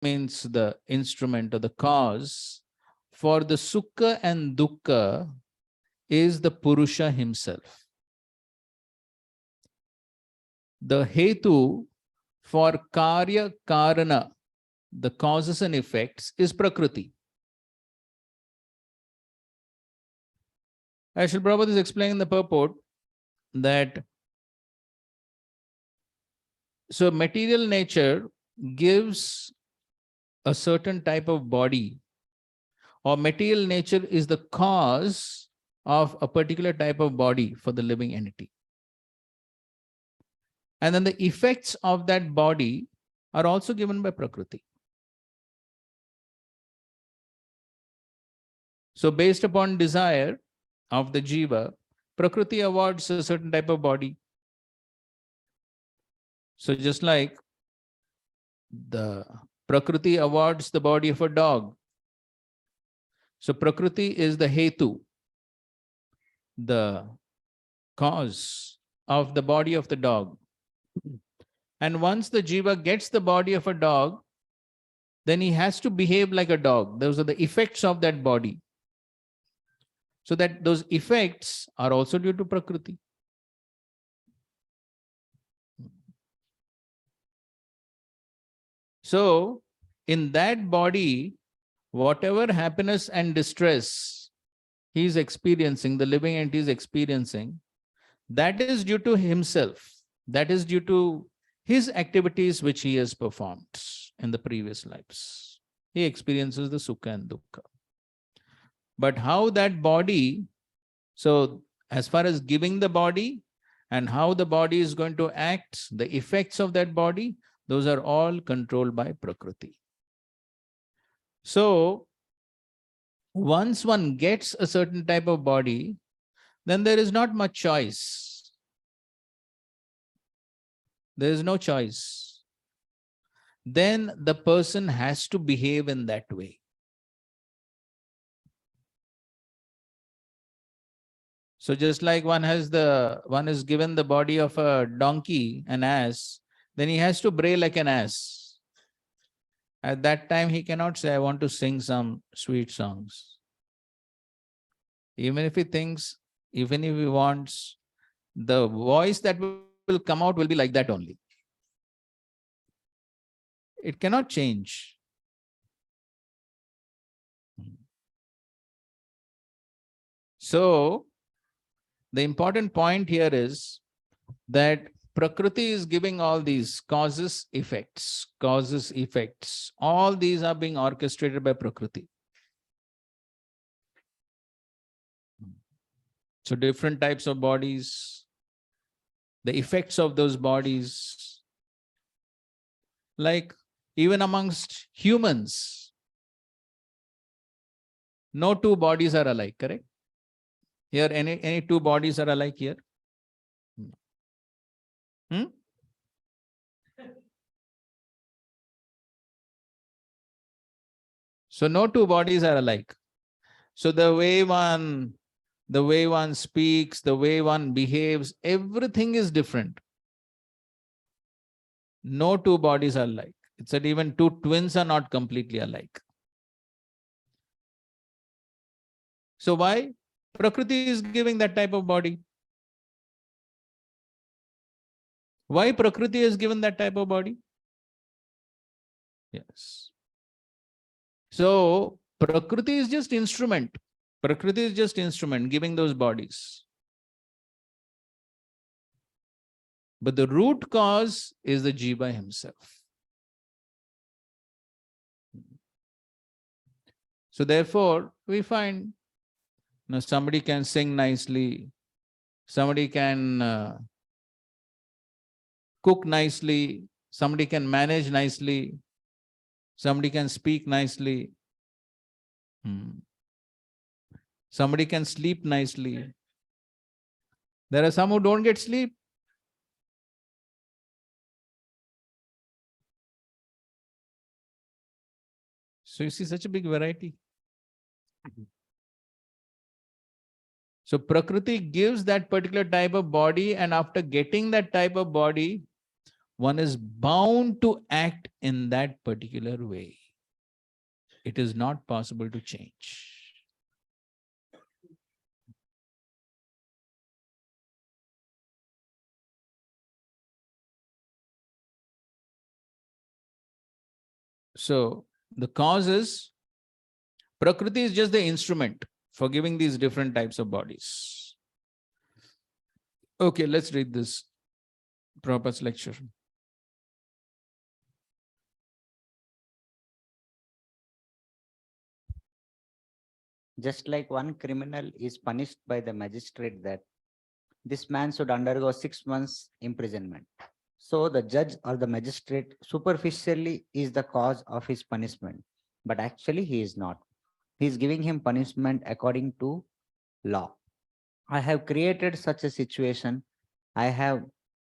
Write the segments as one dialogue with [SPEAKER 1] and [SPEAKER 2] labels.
[SPEAKER 1] means the instrument or the cause for the sukha and dukkha is the Purusha himself. The hetu for karya karana, the causes and effects, is Prakriti. As Srila Prabhupada is explaining the purport that so material nature gives a certain type of body, or material nature is the cause of a particular type of body for the living entity. And then the effects of that body are also given by Prakriti. So based upon desire of the jiva, Prakriti awards a certain type of body. So just like the Prakriti awards the body of a dog. So Prakriti is the hetu, the cause of the body of the dog. And once the jiva gets the body of a dog, then he has to behave like a dog. Those are the effects of that body. So that those effects are also due to Prakriti. So in that body, whatever happiness and distress he is experiencing, the living entity is experiencing, that is due to himself. That is due to his activities which he has performed in the previous lives. He experiences the sukha and dukkha. But how that body, so as far as giving the body and how the body is going to act, the effects of that body, those are all controlled by Prakriti. So once one gets a certain type of body, then there is not much choice. There is no choice. Then the person has to behave in that way. So just like one is given the body of a donkey, an ass, then he has to bray like an ass. At that time, he cannot say, I want to sing some sweet songs. Even if he thinks, even if he wants, the voice that will come out will be like that only. It cannot change. So, the important point here is that Prakriti is giving all these causes, effects, causes, effects. All these are being orchestrated by Prakriti. So different types of bodies, the effects of those bodies, like even amongst humans, no two bodies are alike, correct? Here, any two bodies are alike here? So no two bodies are alike. So the way one speaks, the way one behaves, everything is different. No two bodies are alike. It's that even two twins are not completely alike. So why? Prakriti is giving that type of body. Why Prakriti has given that type of body? Yes. So Prakriti is just instrument. Prakriti is just instrument giving those bodies. But the root cause is the jiva himself. So therefore, we find somebody can sing nicely, somebody can cook nicely, somebody can manage nicely, somebody can speak nicely, somebody can sleep nicely. There are some who don't get sleep. So you see such a big variety. So Prakriti gives that particular type of body, and after getting that type of body, one is bound to act in that particular way. It is not possible to change. So the cause is, Prakriti is just the instrument for giving these different types of bodies. Okay, let's read this Prabhupada's lecture.
[SPEAKER 2] Just like one criminal is punished by the magistrate, that this man should undergo 6 months imprisonment. So the judge or the magistrate superficially is the cause of his punishment, but actually he is not. He is giving him punishment according to law. I have created such a situation. I have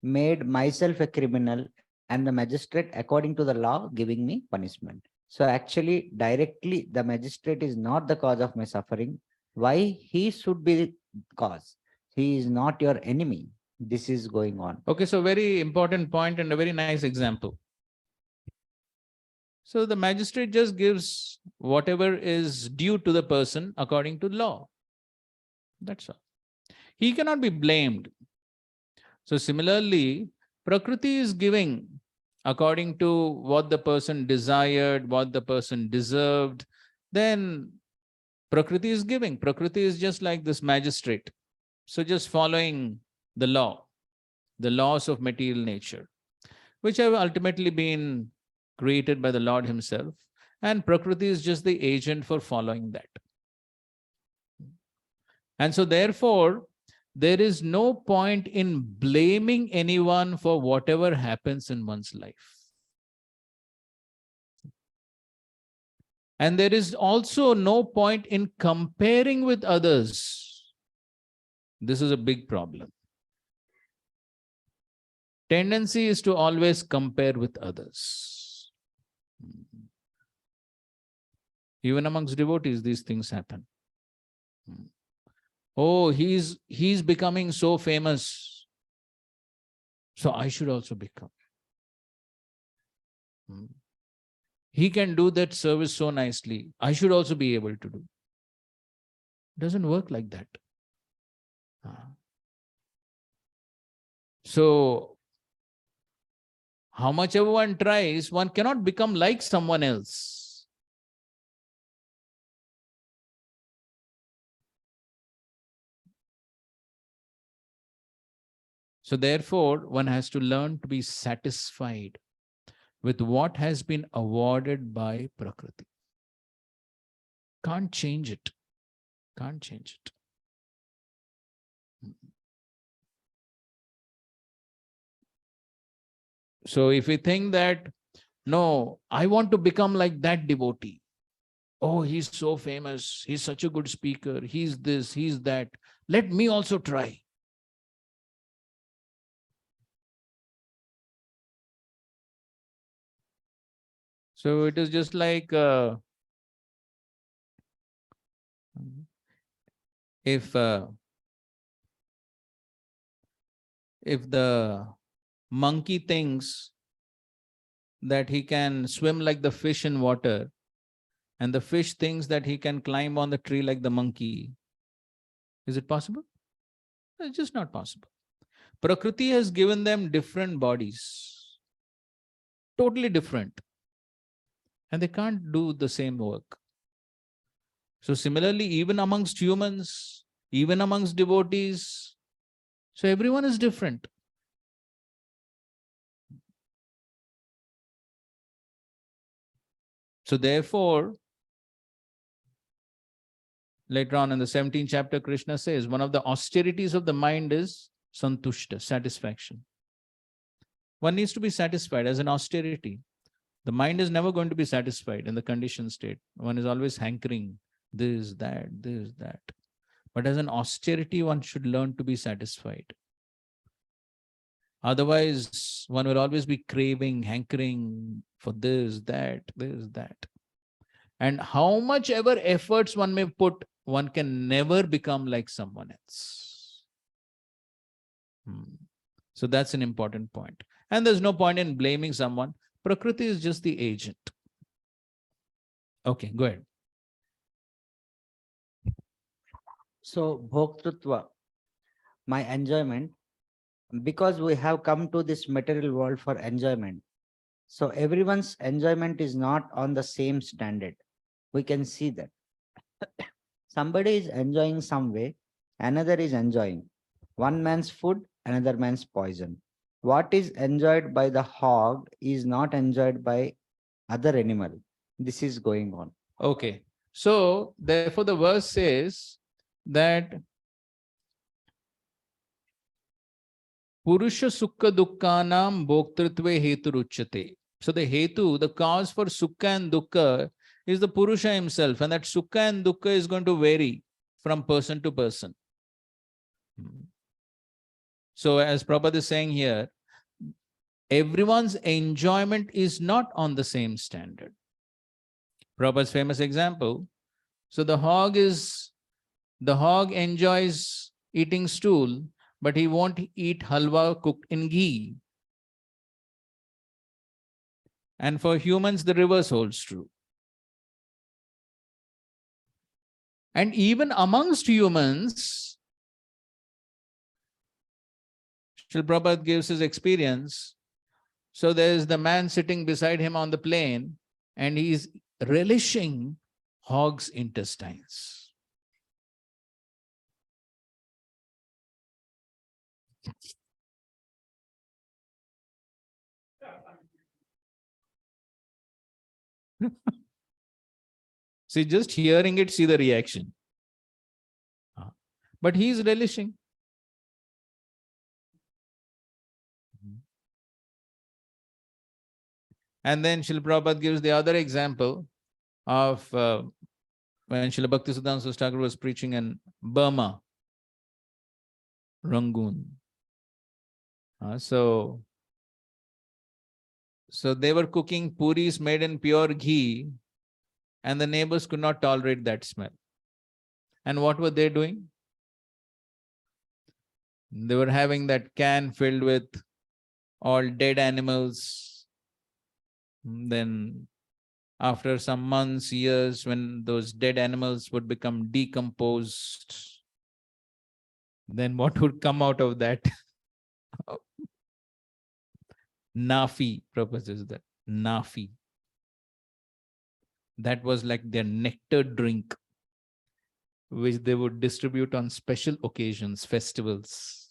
[SPEAKER 2] made myself a criminal, and the magistrate, according to the law, giving me punishment. So actually, directly, the magistrate is not the cause of my suffering. Why he should be the cause? He is not your enemy. This is going on.
[SPEAKER 1] Okay, so very important point and a very nice example. So the magistrate just gives whatever is due to the person according to law. That's all. He cannot be blamed. So similarly, Prakriti is giving according to what the person desired, what the person deserved. Then Prakriti is giving. Prakriti is just like this magistrate. So just following the law, the laws of material nature, which have ultimately been created by the Lord himself. And Prakriti is just the agent for following that. And so therefore, there is no point in blaming anyone for whatever happens in one's life. And there is also no point in comparing with others. This is a big problem. Tendency is to always compare with others. Even amongst devotees, these things happen. Oh, he's becoming so famous, so I should also become. He can do that service so nicely, I should also be able to do. Doesn't work like that. So, how much ever one tries, one cannot become like someone else. So therefore, one has to learn to be satisfied with what has been awarded by Prakriti. Can't change it. Can't change it. So if we think that, no, I want to become like that devotee. Oh, he's so famous. He's such a good speaker. He's this, he's that. Let me also try. So it is just like if the monkey thinks that he can swim like the fish in water, and the fish thinks that he can climb on the tree like the monkey, is it possible? It's just not possible. Prakriti has given them different bodies, totally different, and they can't do the same work. So similarly, even amongst humans, even amongst devotees, so everyone is different. So therefore, later on in the 17th chapter, Krishna says, one of the austerities of the mind is santushta, satisfaction. One needs to be satisfied as an austerity. The mind is never going to be satisfied in the conditioned state. One is always hankering this, that, this, that. But as an austerity, one should learn to be satisfied. Otherwise, one will always be craving, hankering for this, that, this, that. And how much ever efforts one may put, one can never become like someone else. So that's an important point. And there's no point in blaming someone. Prakriti is just the agent. Okay, go ahead.
[SPEAKER 2] So, bhoktrutva, my enjoyment, because we have come to this material world for enjoyment. So, everyone's enjoyment is not on the same standard. We can see that. Somebody is enjoying some way, another is enjoying. One man's food, another man's poison. What is enjoyed by the hog is not enjoyed by other animal. This is going on.
[SPEAKER 1] Okay. So, therefore, the verse says that Purusha Sukha Dukkhanam Bhoktritve Hetu Ruchyate. So, the Hetu, the cause for Sukha and Dukkha is the Purusha himself, and that Sukha and Dukkha is going to vary from person to person. So, as Prabhupada is saying here, everyone's enjoyment is not on the same standard. Prabhupada's famous example. So the hog enjoys eating stool, but he won't eat halwa cooked in ghee. And for humans, the reverse holds true. And even amongst humans, Srila Prabhupada gives his experience. So there's the man sitting beside him on the plane, and he's relishing hog's intestines. See, just hearing it, see the reaction. But he's relishing. And then Srila Prabhupada gives the other example of when Srila Bhakti Siddhanta Thakur was preaching in Burma, Rangoon. So they were cooking puris made in pure ghee, and the neighbors could not tolerate that smell. And what were they doing? They were having that can filled with all dead animals. Then after some months, years, when those dead animals would become decomposed, then what would come out of that? Nafi, proposes that. Nafi. That was like their nectar drink, which they would distribute on special occasions, festivals.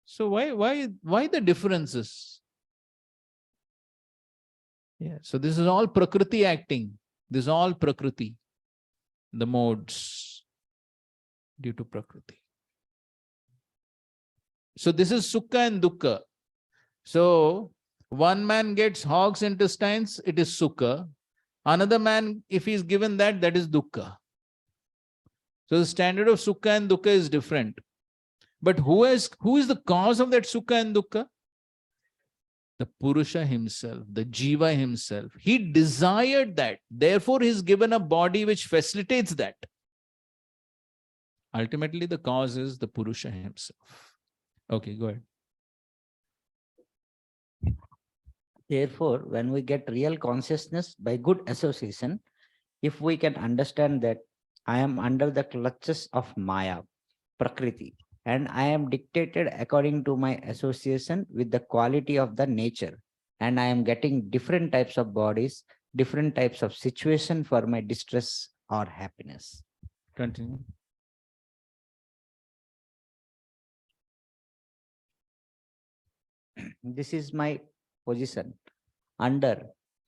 [SPEAKER 1] So why the differences? Yeah. So this is all Prakriti acting. This is all Prakriti. The modes due to Prakriti. So this is Sukha and Dukkha. So one man gets hog's intestines, it is Sukha. Another man, if he is given that, that is Dukkha. So the standard of Sukha and Dukkha is different. But who is the cause of that Sukha and Dukkha? The Purusha himself, the Jiva himself. He desired that. Therefore, he is given a body which facilitates that. Ultimately, the cause is the Purusha himself. Okay, go ahead.
[SPEAKER 2] Therefore, when we get real consciousness by good association, if we can understand that I am under the clutches of Maya, Prakriti, and I am dictated according to my association with the quality of the nature, and I am getting different types of bodies, different types of situation for my distress or happiness.
[SPEAKER 1] Continue.
[SPEAKER 2] This is my position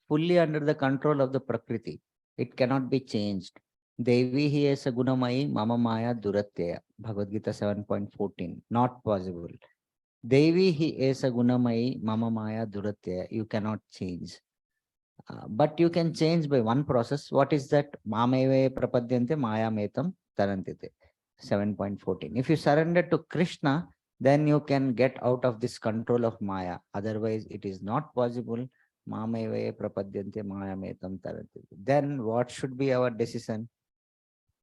[SPEAKER 2] fully under the control of the Prakriti. It cannot be changed. Devi hi esa gunamayi mama maya duratyaya. Bhagavad Gita 7.14. Not possible. Devi hi esa gunamayi mama maya duratyaya. You cannot change. But you can change by one process. What is that? Mameve prapadyante maya metam tarantite. 7.14. If you surrender to Krishna, then you can get out of this control of Maya. Otherwise, it is not possible. Mameve prapadyante maya metam tarantite. Then what should be our decision?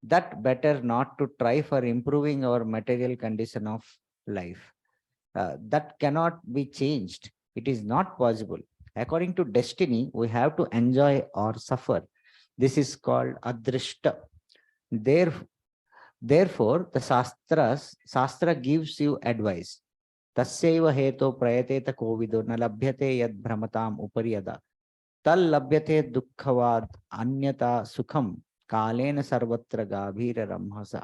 [SPEAKER 2] that better not to try for improving our material condition of life. That cannot be changed. It is not possible. According to destiny, we have to enjoy or suffer. This is called adrishta. There, therefore, the Shastra gives you advice. Tasyaiva heto prayateta kovido na labhyate yad brahmatam upariyada. Tal labhyate dukkavad anyata sukham kalena sarvatra gabhira ramhasa.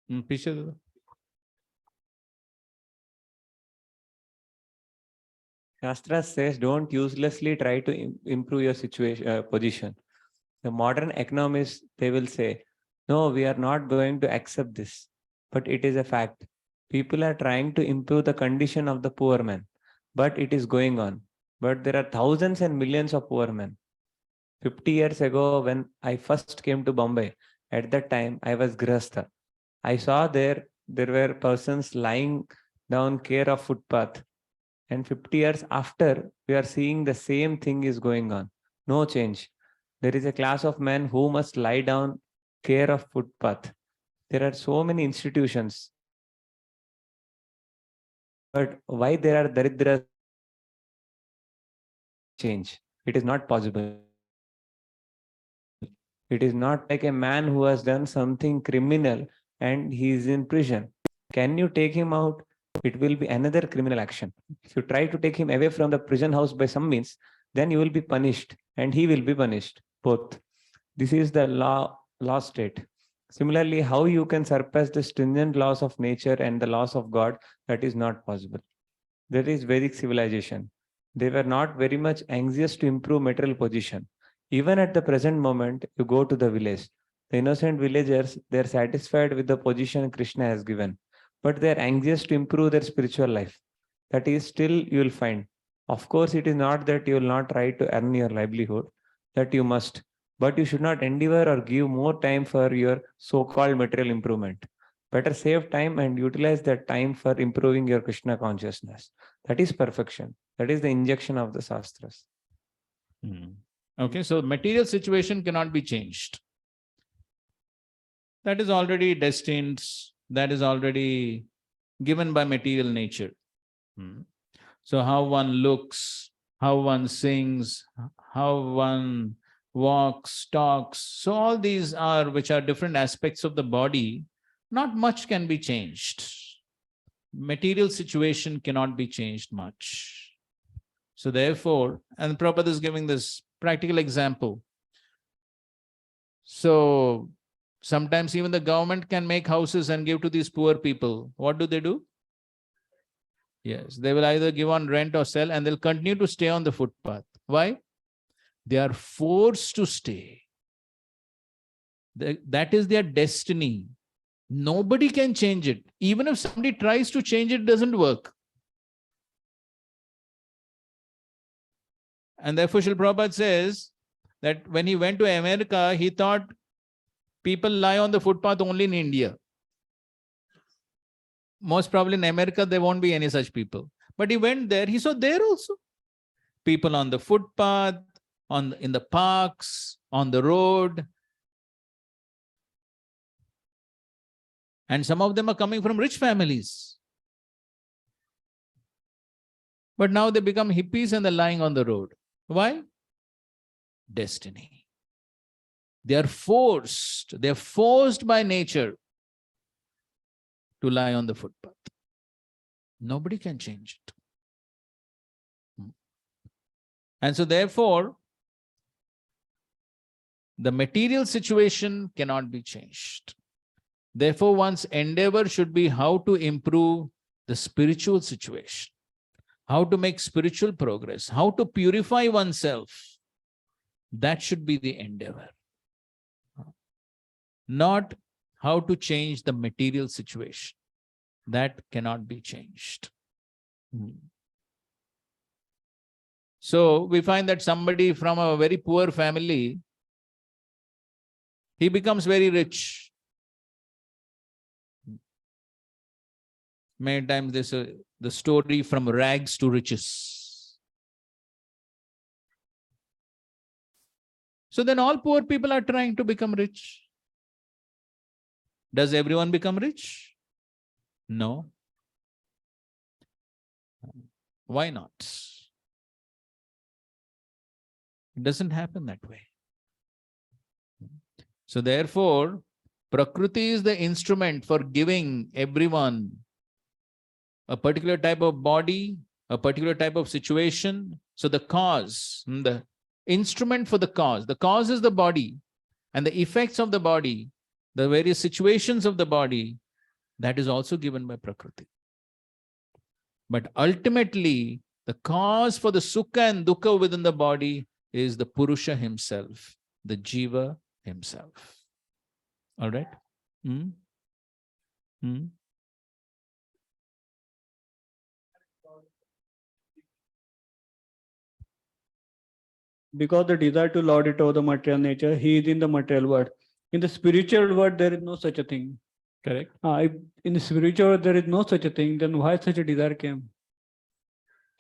[SPEAKER 1] पीछे दे दो.
[SPEAKER 3] Shastra says don't uselessly try to improve your situation position. The modern economists, they will say, no, we are not going to accept this. But it is a fact. People are trying to improve the condition of the poor man, but it is going on. But there are thousands and millions of poor men. 50 years ago, when I first came to Bombay, at that time I was grahastha. I saw there were persons lying down care of footpath. And 50 years after, we are seeing the same thing is going on. No change. There is a class of men who must lie down care of footpath. There are so many institutions. But why there are daridras change? It is not possible. It is not like a man who has done something criminal and he is in prison. Can you take him out? It will be another criminal action. If you try to take him away from the prison house by some means, then you will be punished and he will be punished. Both. This is the law state. Similarly, how you can surpass the stringent laws of nature and the laws of God, that is not possible. That is Vedic civilization. They were not very much anxious to improve material position. Even at the present moment, you go to the village. The innocent villagers, they are satisfied with the position Krishna has given, but they are anxious to improve their spiritual life. That is still you will find. Of course, it is not that you will not try to earn your livelihood, that you must, but you should not endeavor or give more time for your so-called material improvement. Better save time and utilize that time for improving your Krishna consciousness. That is perfection. That is the injection of the Shastras.
[SPEAKER 1] Okay, so material situation cannot be changed. That is already destined. That is already given by material nature. So how one looks, how one sings, how one walks, talks. So all these are, which are different aspects of the body, not much can be changed. Material situation cannot be changed much. So therefore, and Prabhupada is giving this practical example. So sometimes even the government can make houses and give to these poor people. What do? Yes, they will either give on rent or sell, and they'll continue to stay on the footpath. Why? They are forced to stay. That is their destiny. Nobody can change it. Even if somebody tries to change it, it doesn't work. And therefore, Srila Prabhupada says that when he went to America, he thought people lie on the footpath only in India. Most probably in America, there won't be any such people. But he went there, he saw there also people on the footpath, in the parks, on the road. And some of them are coming from rich families. But now they become hippies and they're lying on the road. Why? Destiny. They are forced by nature to lie on the footpath. Nobody can change it. And so therefore, the material situation cannot be changed. Therefore, one's endeavor should be how to improve the spiritual situation, how to make spiritual progress, how to purify oneself. That should be the endeavor. Not how to change the material situation. That cannot be changed. So we find that somebody from a very poor family, he becomes very rich. Many times there's the story from rags to riches. So then all poor people are trying to become rich. Does everyone become rich? No. Why not? It doesn't happen that way. So therefore, Prakriti is the instrument for giving everyone a particular type of body, a particular type of situation. So the cause, the instrument for the cause is the body, and the effects of the body, the various situations of the body, that is also given by Prakriti. But ultimately, the cause for the sukha and dukkha within the body is the Purusha himself, the Jiva himself. All right? Hmm? Hmm?
[SPEAKER 4] Because the desire to lord it over the material nature, he is in the material world. In the spiritual world, there is no such a thing.
[SPEAKER 1] Correct.
[SPEAKER 4] If in the spiritual world, there is no such a thing, then why such a desire came?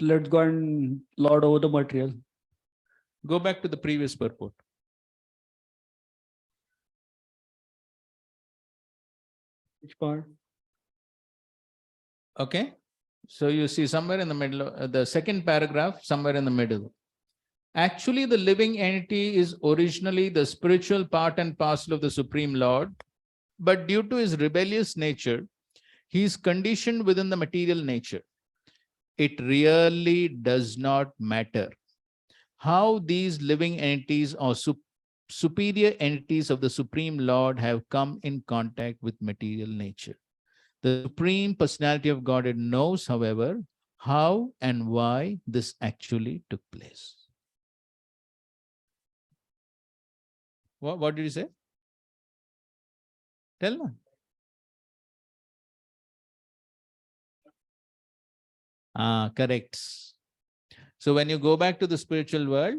[SPEAKER 4] Let's go and lord over the material.
[SPEAKER 1] Go back to the previous purport.
[SPEAKER 4] Which part?
[SPEAKER 1] Okay. So you see somewhere in the middle, the second paragraph, somewhere in the middle. Actually, the living entity is originally the spiritual part and parcel of the Supreme Lord, but due to his rebellious nature, he is conditioned within the material nature. It really does not matter how these living entities or superior entities of the Supreme Lord have come in contact with material nature. The Supreme Personality of Godhead knows, however, how and why this actually took place. What did you say? Tell me. Correct. So when you go back to the spiritual world,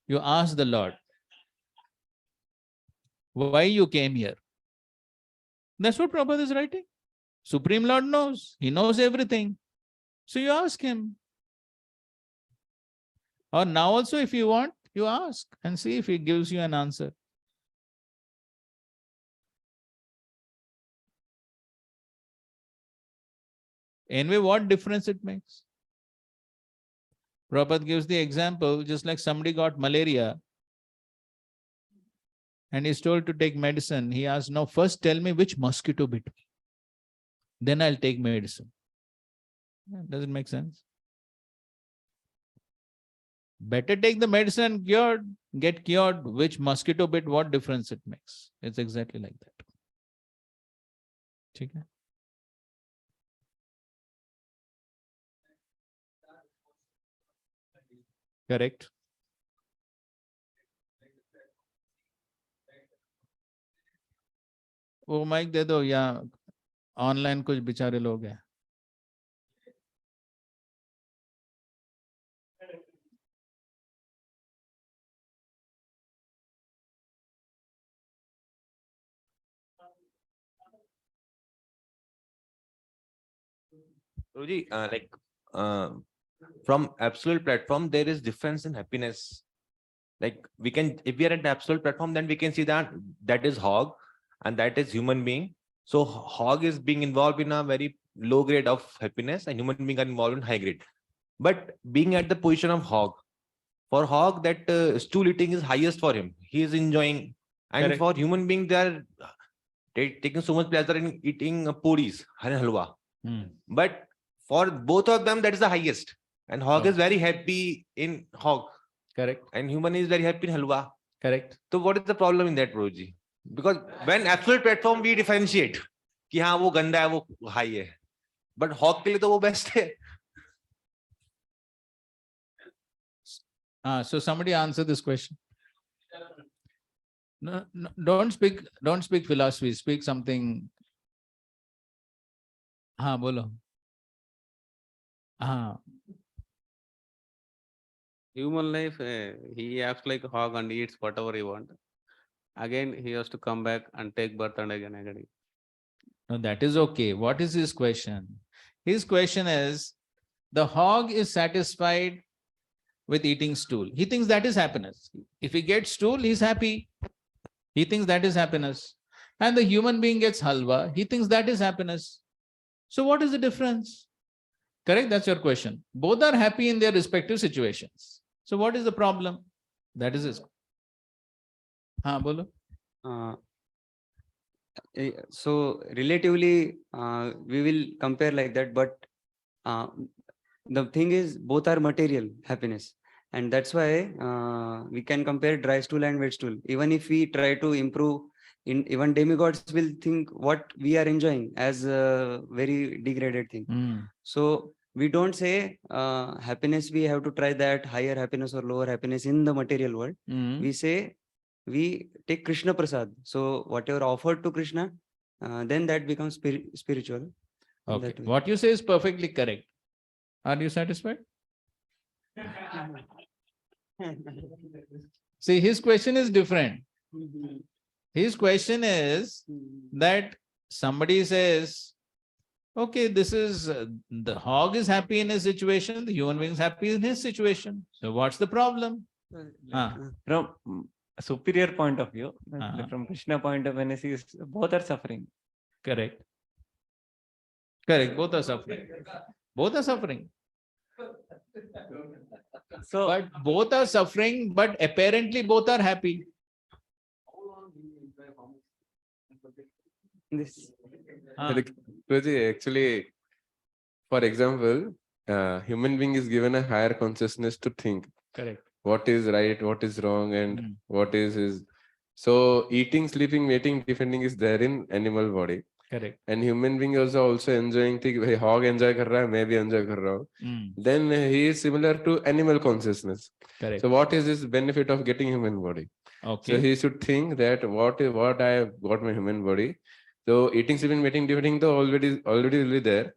[SPEAKER 1] you ask the Lord, why you came here? That's what Prabhupada is writing. Supreme Lord knows. He knows everything. So you ask him. Or now also, if you want, you ask and see if he gives you an answer. Anyway, what difference it makes? Prabhupada gives the example, just like somebody got malaria and he's told to take medicine. He asks, no, first tell me which mosquito bit me. Then I'll take medicine. Does it make sense? Better take the medicine and get cured. Which mosquito bit, what difference it makes? It's exactly like that. Okay. Correct. वो mic दे दो या online कुछ बेचारे लोग हैं.
[SPEAKER 5] Guruji, from absolute platform, there is difference in happiness. Like we can, if we are at the absolute platform, then we can see that that is hog and that is human being. So hog is being involved in a very low grade of happiness and human being are involved in high grade. But being at the position of hog, for hog that stool eating is highest for him. He is enjoying. And
[SPEAKER 1] Correct.
[SPEAKER 5] for human being, they are taking so much pleasure in eating puris and halwa. But for both of them, that is the highest. And hog is very happy in hog.
[SPEAKER 1] Correct.
[SPEAKER 5] And human is very happy in halwa.
[SPEAKER 1] Correct.
[SPEAKER 5] So what is the problem in that, Prabhuji? Because when absolute platform we differentiate कि हाँ वो गंदा है वो high है, but hog के लिए तो वो best है.
[SPEAKER 1] So somebody answer this question. No, don't speak philosophy. Speak something. हाँ बोलो. हाँ.
[SPEAKER 6] Human life, he acts like a hog and eats whatever he wants. Again, he has to come back and take birth and again.
[SPEAKER 1] No, that is okay. What is his question? His question is, the hog is satisfied with eating stool. He thinks that is happiness. If he gets stool, he's happy. He thinks that is happiness. And the human being gets halwa, he thinks that is happiness. So what is the difference? Correct? That's your question. Both are happy in their respective situations. So what is the problem? That is his. Haan, bolo.
[SPEAKER 7] So relatively, we will compare like that, but the thing is, both are material happiness, and that's why we can compare dry stool and wet stool. Even if we try to improve, even demigods will think what we are enjoying as a very degraded thing. So we don't say happiness. We have to try that higher happiness or lower happiness in the material world. We say we take Krishna Prasad. So whatever offered to Krishna, then that becomes spiritual. in
[SPEAKER 1] Okay.
[SPEAKER 7] that way.
[SPEAKER 1] What you say is perfectly correct. Are you satisfied? See, his question is different. His question is that somebody says, okay, this is the hog is happy in his situation, the human being is happy in his situation. So what's the problem?
[SPEAKER 3] From a superior point of view,
[SPEAKER 1] Uh-huh.
[SPEAKER 3] from Krishna point of view, when he sees both are suffering.
[SPEAKER 1] Correct. Correct. Both are suffering. Both are suffering.
[SPEAKER 3] So,
[SPEAKER 1] But both are suffering, but apparently both are happy.
[SPEAKER 7] This
[SPEAKER 8] Actually, for example, human being is given a higher consciousness to think
[SPEAKER 1] Correct.
[SPEAKER 8] what is right, what is wrong, and
[SPEAKER 1] Mm.
[SPEAKER 8] what is his. So eating, sleeping, mating, defending is there in animal body,
[SPEAKER 1] Correct.
[SPEAKER 8] and human being also enjoying thing. Hey, hog enjoy kar raha hai, मैं भी enjoy kar raha hu.
[SPEAKER 1] Mm.
[SPEAKER 8] Then he is similar to animal consciousness.
[SPEAKER 1] Correct.
[SPEAKER 8] So what is this benefit of getting human body?
[SPEAKER 1] Okay.
[SPEAKER 8] So he should think that what I have got my human body. So eating, sleeping, mating, defending, though already will be there.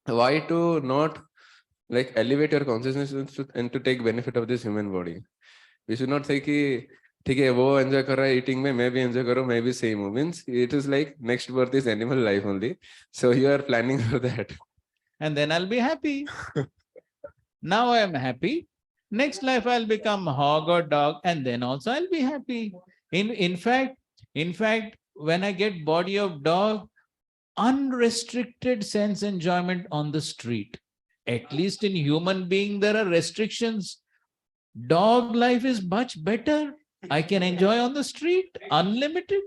[SPEAKER 8] Why to not like elevate your consciousness and to take benefit of this human body? We should not say कि ठीक है वो enjoy कर रहा है eating में मैं भी enjoy करूँ मैं भी same हूँ. Means it is like next birth is animal life only. So you are planning for that.
[SPEAKER 1] And then I'll be happy. Now I am happy. Next life I'll become hog or dog, and then also I'll be happy. In fact, when I get body of dog, unrestricted sense enjoyment on the street. At least in human being, there are restrictions. Dog life is much better. I can enjoy on the street, unlimited.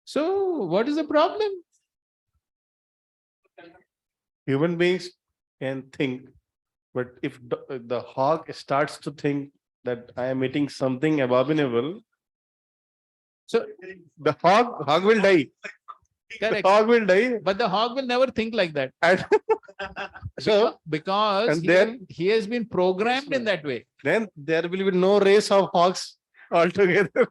[SPEAKER 1] So what is the problem?
[SPEAKER 9] Human beings can think, but if the hog starts to think that I am eating something abominable,
[SPEAKER 1] So
[SPEAKER 9] the hog will die.
[SPEAKER 1] correct.
[SPEAKER 9] The hog will die.
[SPEAKER 1] But the hog will never think like that.
[SPEAKER 9] And so
[SPEAKER 1] Because
[SPEAKER 9] and then
[SPEAKER 1] he has been programmed in that way.
[SPEAKER 9] then there will be no race of hogs altogether.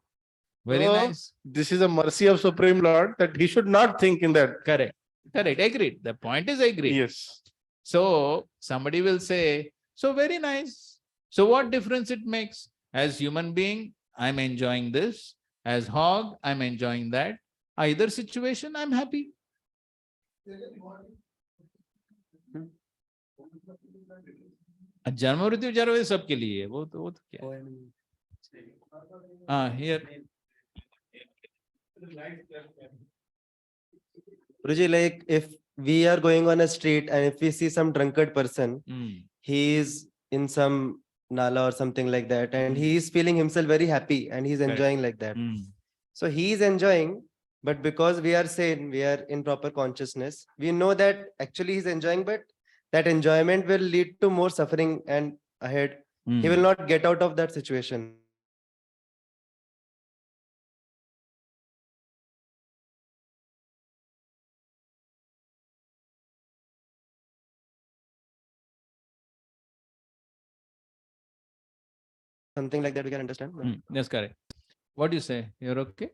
[SPEAKER 1] Very
[SPEAKER 9] So,
[SPEAKER 1] nice.
[SPEAKER 9] This is a mercy of Supreme Lord that he should not think in that.
[SPEAKER 1] Correct. Correct. Agreed. The point is agreed.
[SPEAKER 9] Yes.
[SPEAKER 1] So somebody will say, so very nice. So what difference it makes? As human being, I'm enjoying this. As hog, I'm enjoying that. Either situation, I'm happy. जन्म मृत्यु जरा सबके लिए वो तो क्या here
[SPEAKER 10] Guruji, like if we are going on a street and if we see some drunkard person, he is in some nala or something like that, and he is feeling himself very happy and he's enjoying like that. So he is enjoying, but because we are sane, we are in proper consciousness, we know that actually he's enjoying, but that enjoyment will lead to more suffering and ahead. He will not get out of that situation. Something like that we can understand.
[SPEAKER 1] That's correct. What do you say? You're okay?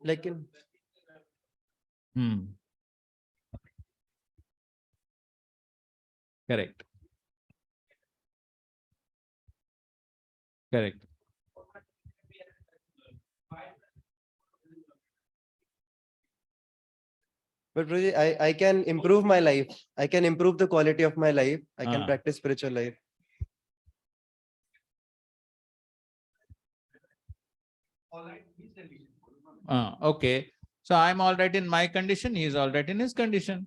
[SPEAKER 10] Like in
[SPEAKER 1] Correct. Correct.
[SPEAKER 10] But Guruji, I can improve my life. I can improve the quality of my life. I can
[SPEAKER 1] Ah.
[SPEAKER 10] practice spiritual life.
[SPEAKER 1] Okay. So I'm all right in my condition. He's all right in his condition.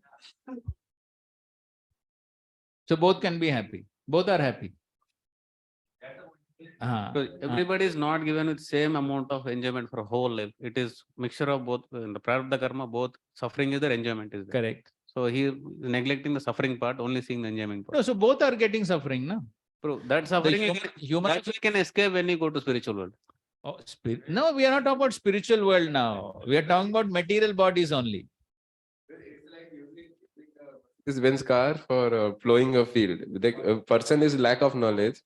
[SPEAKER 1] So both can be happy. Both are happy.
[SPEAKER 6] So everybody is not given with same amount of enjoyment for whole life. It is mixture of both. In the prarabdha karma, both suffering is there, enjoyment is there.
[SPEAKER 1] Correct.
[SPEAKER 6] So he is neglecting the suffering part, only seeing the enjoyment part.
[SPEAKER 1] No, so both are getting suffering, no?
[SPEAKER 6] Bro, that suffering
[SPEAKER 1] human
[SPEAKER 6] that we can escape when you go to spiritual world.
[SPEAKER 1] Oh, no, we are not talking about spiritual world now. We are talking about material bodies only.
[SPEAKER 8] This Benz car for plowing a field. The person is lack of knowledge.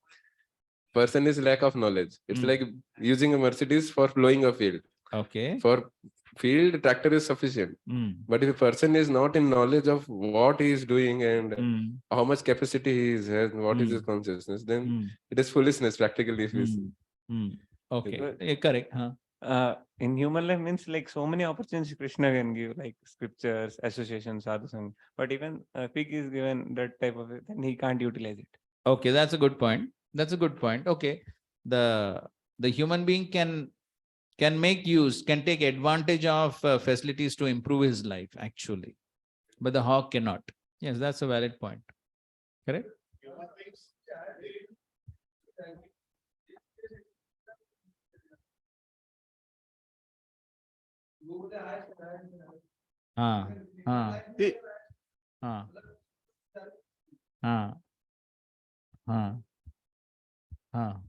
[SPEAKER 8] Person is lack of knowledge. It's like using a Mercedes for plowing a field.
[SPEAKER 1] Okay.
[SPEAKER 8] For field, tractor is sufficient. But if a person is not in knowledge of what he is doing and how much capacity he has, what is his consciousness, then it is foolishness practically. If you see.
[SPEAKER 1] Okay. Yeah, correct. Huh?
[SPEAKER 3] In human life means like so many opportunities Krishna can give, like scriptures, associations, sadhusang. But even pig is given that type of, then he can't utilize it.
[SPEAKER 1] Okay, that's a good point. That's a good point. Okay. The human being can make use, can take advantage of facilities to improve his life, actually. But the hog cannot. Yes, that's a valid point. Correct?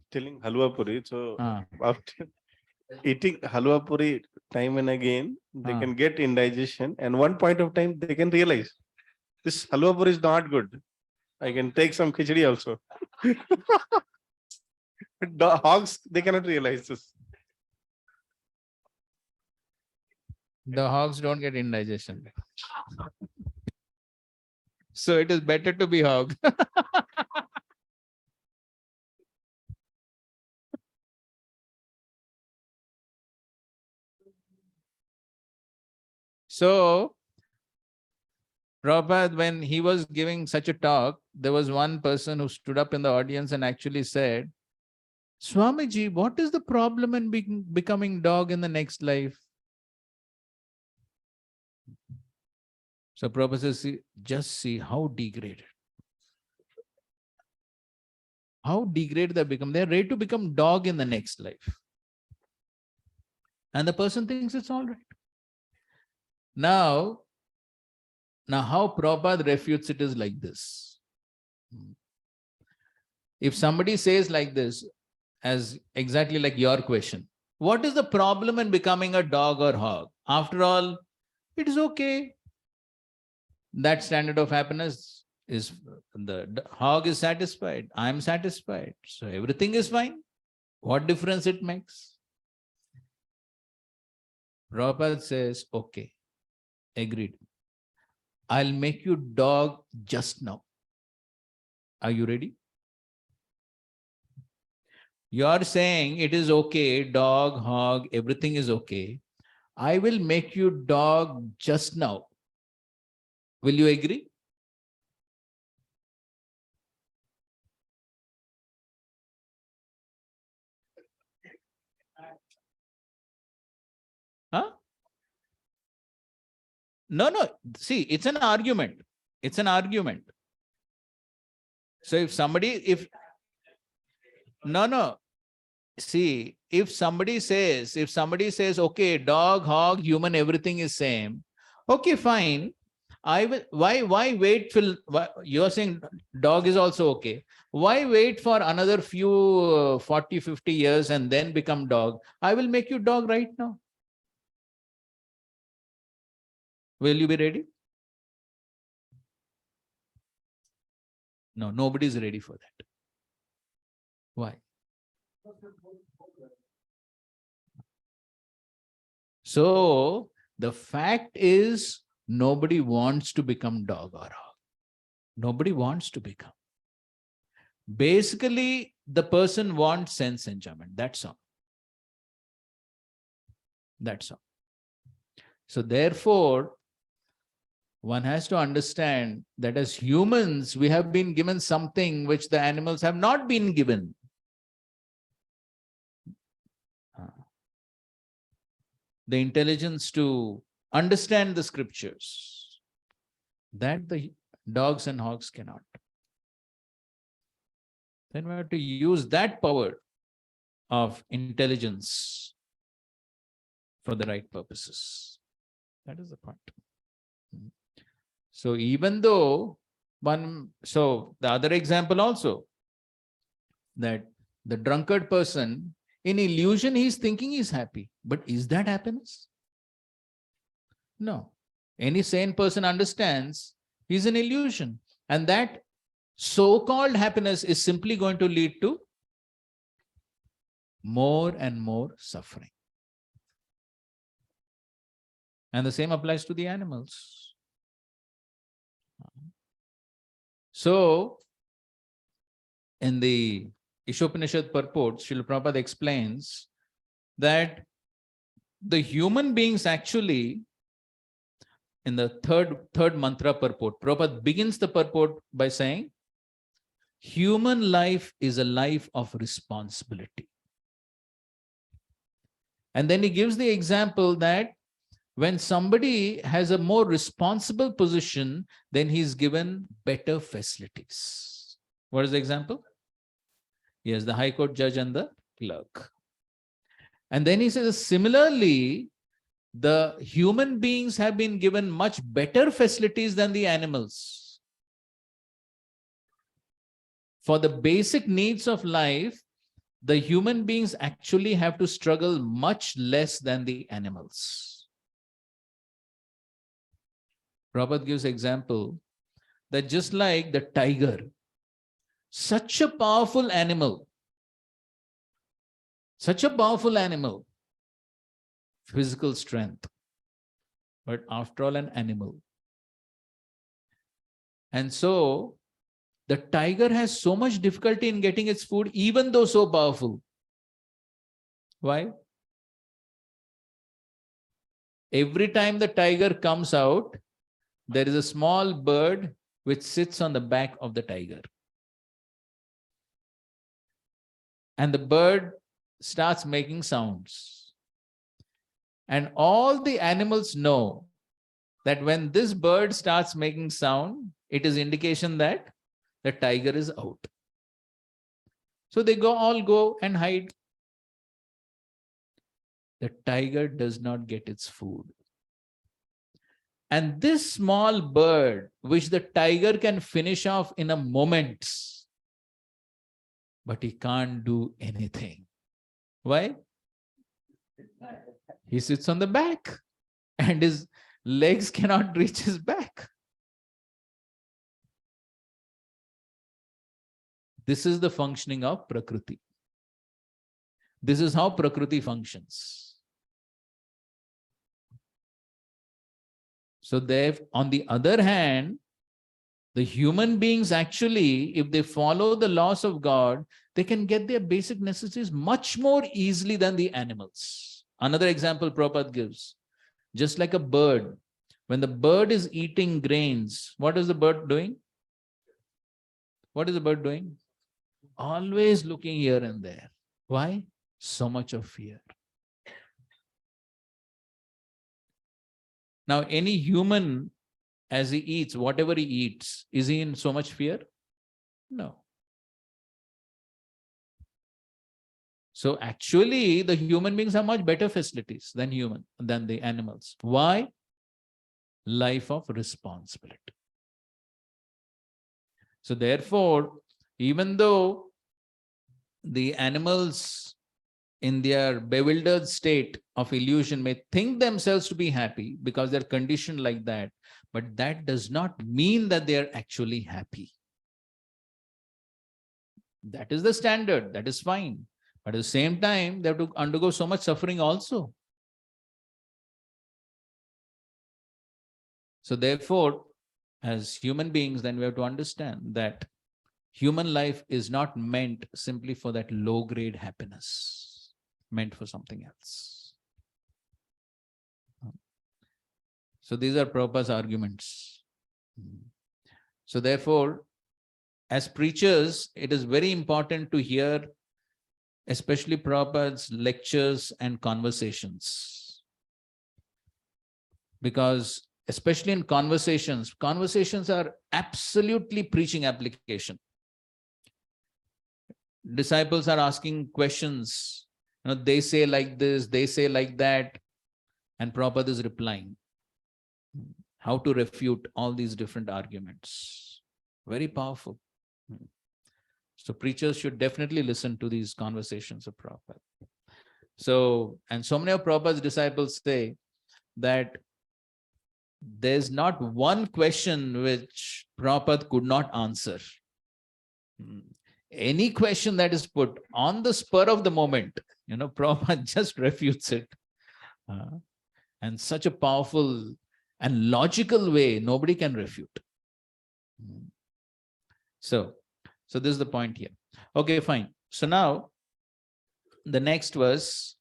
[SPEAKER 9] Telling halwa puri. So after eating halwa puri time and again, they can get indigestion. And one point of time, they can realize this halwa puri is not good. I can take some khichdi also. The hogs, they cannot realize this.
[SPEAKER 1] The hogs don't get indigestion. So it is better to be hog. So, Prabhupada, when he was giving such a talk, there was one person who stood up in the audience and actually said, Swamiji, what is the problem in becoming dog in the next life? So Prabhupada says, just see how degraded. How degraded they become. They're ready to become dog in the next life. And the person thinks it's all right. Now how Prabhupada refutes it is like this. If somebody says like this, as exactly like your question, what is the problem in becoming a dog or hog? After all, it is okay. That standard of happiness is, the hog is satisfied. I am satisfied. So everything is fine. What difference it makes? Prabhupada says, okay, agreed. I'll make you dog just now. Are you ready? You are saying it is okay, dog, hog, everything is okay. I will make you dog just now. Will you agree? Huh? No. See, it's an argument. It's an argument. So if somebody, no. See, if somebody says, okay, dog, hog, human, everything is same. Okay, fine. I will. Why wait till you're saying dog is also okay? Why wait for another few 40, 50 years and then become dog? I will make you dog right now. Will you be ready? No, nobody is ready for that. Why? So the fact is, nobody wants to become dog or hog. Nobody wants to become. Basically, the person wants sense enjoyment. That's all. That's all. So therefore, one has to understand that as humans, we have been given something which the animals have not been given. The intelligence to understand the scriptures that the dogs and hogs cannot. Then we have to use that power of intelligence for the right purposes. That is the point. So even though so the other example also, that the drunkard person, in illusion, he's thinking he's happy. But is that happiness? No. Any sane person understands he's an illusion. And that so-called happiness is simply going to lead to more and more suffering. And the same applies to the animals. So, in the Ishopanishad purport, Srila Prabhupada explains that the human beings actually, in the third mantra purport, Prabhupada begins the purport by saying, human life is a life of responsibility. And then he gives the example that when somebody has a more responsible position, then he's given better facilities. What is the example? Yes, the High Court judge and the clerk. And then he says, similarly, the human beings have been given much better facilities than the animals. For the basic needs of life, the human beings actually have to struggle much less than the animals. Prabhupada gives example that just like the tiger, such a powerful animal, physical strength, but after all an animal. And so the tiger has so much difficulty in getting its food, even though so powerful. Why? Every time the tiger comes out, there is a small bird which sits on the back of the tiger. And the bird starts making sounds. And all the animals know that when this bird starts making sound, it is indication that the tiger is out. So they all go and hide. The tiger does not get its food. And this small bird, which the tiger can finish off in a moment, but he can't do anything. Why? He sits on the back and his legs cannot reach his back. This is the functioning of Prakriti. This is how Prakriti functions. So on the other hand, the human beings actually, if they follow the laws of God, they can get their basic necessities much more easily than the animals. Another example Prabhupada gives, just like a bird. When the bird is eating grains, what is the bird doing? What is the bird doing? Always looking here and there. Why? So much of fear. Now, any human, as he eats, whatever he eats, is he in so much fear? No. So actually, the human beings have much better facilities than the animals. Why? Life of responsibility. So therefore, even though the animals in their bewildered state of illusion may think themselves to be happy because they're conditioned like that, but that does not mean that they are actually happy. That is the standard. That is fine. But at the same time, they have to undergo so much suffering also. So therefore, as human beings, then we have to understand that human life is not meant simply for that low-grade happiness, meant for something else. So these are Prabhupada's arguments. So therefore, as preachers, it is very important to hear especially Prabhupada's lectures and conversations. Because especially in conversations, conversations are absolutely preaching application. Disciples are asking questions. They say like this, they say like that, and Prabhupada is replying. How to refute all these different arguments. Very powerful. So preachers should definitely listen to these conversations of Prabhupada. So, and so many of Prabhupada's disciples say that there's not one question which Prabhupada could not answer. Any question that is put on the spur of the moment, Prabhupada just refutes it. And such a powerful and logical way, nobody can refute. So this is the point here. Okay, fine. So now, the next verse,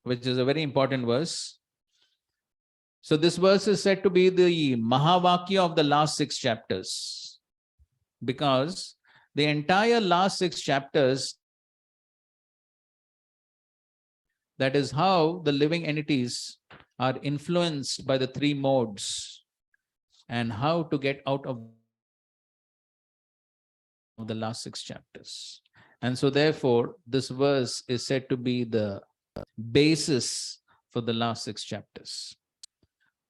[SPEAKER 1] which is a very important verse. So this verse is said to be the Mahavakya of the last 6 chapters. Because the entire last 6 chapters, that is how the living entities are influenced by the 3 modes and how to get out of the last 6 chapters. And so therefore, this verse is said to be the basis for the last 6 chapters.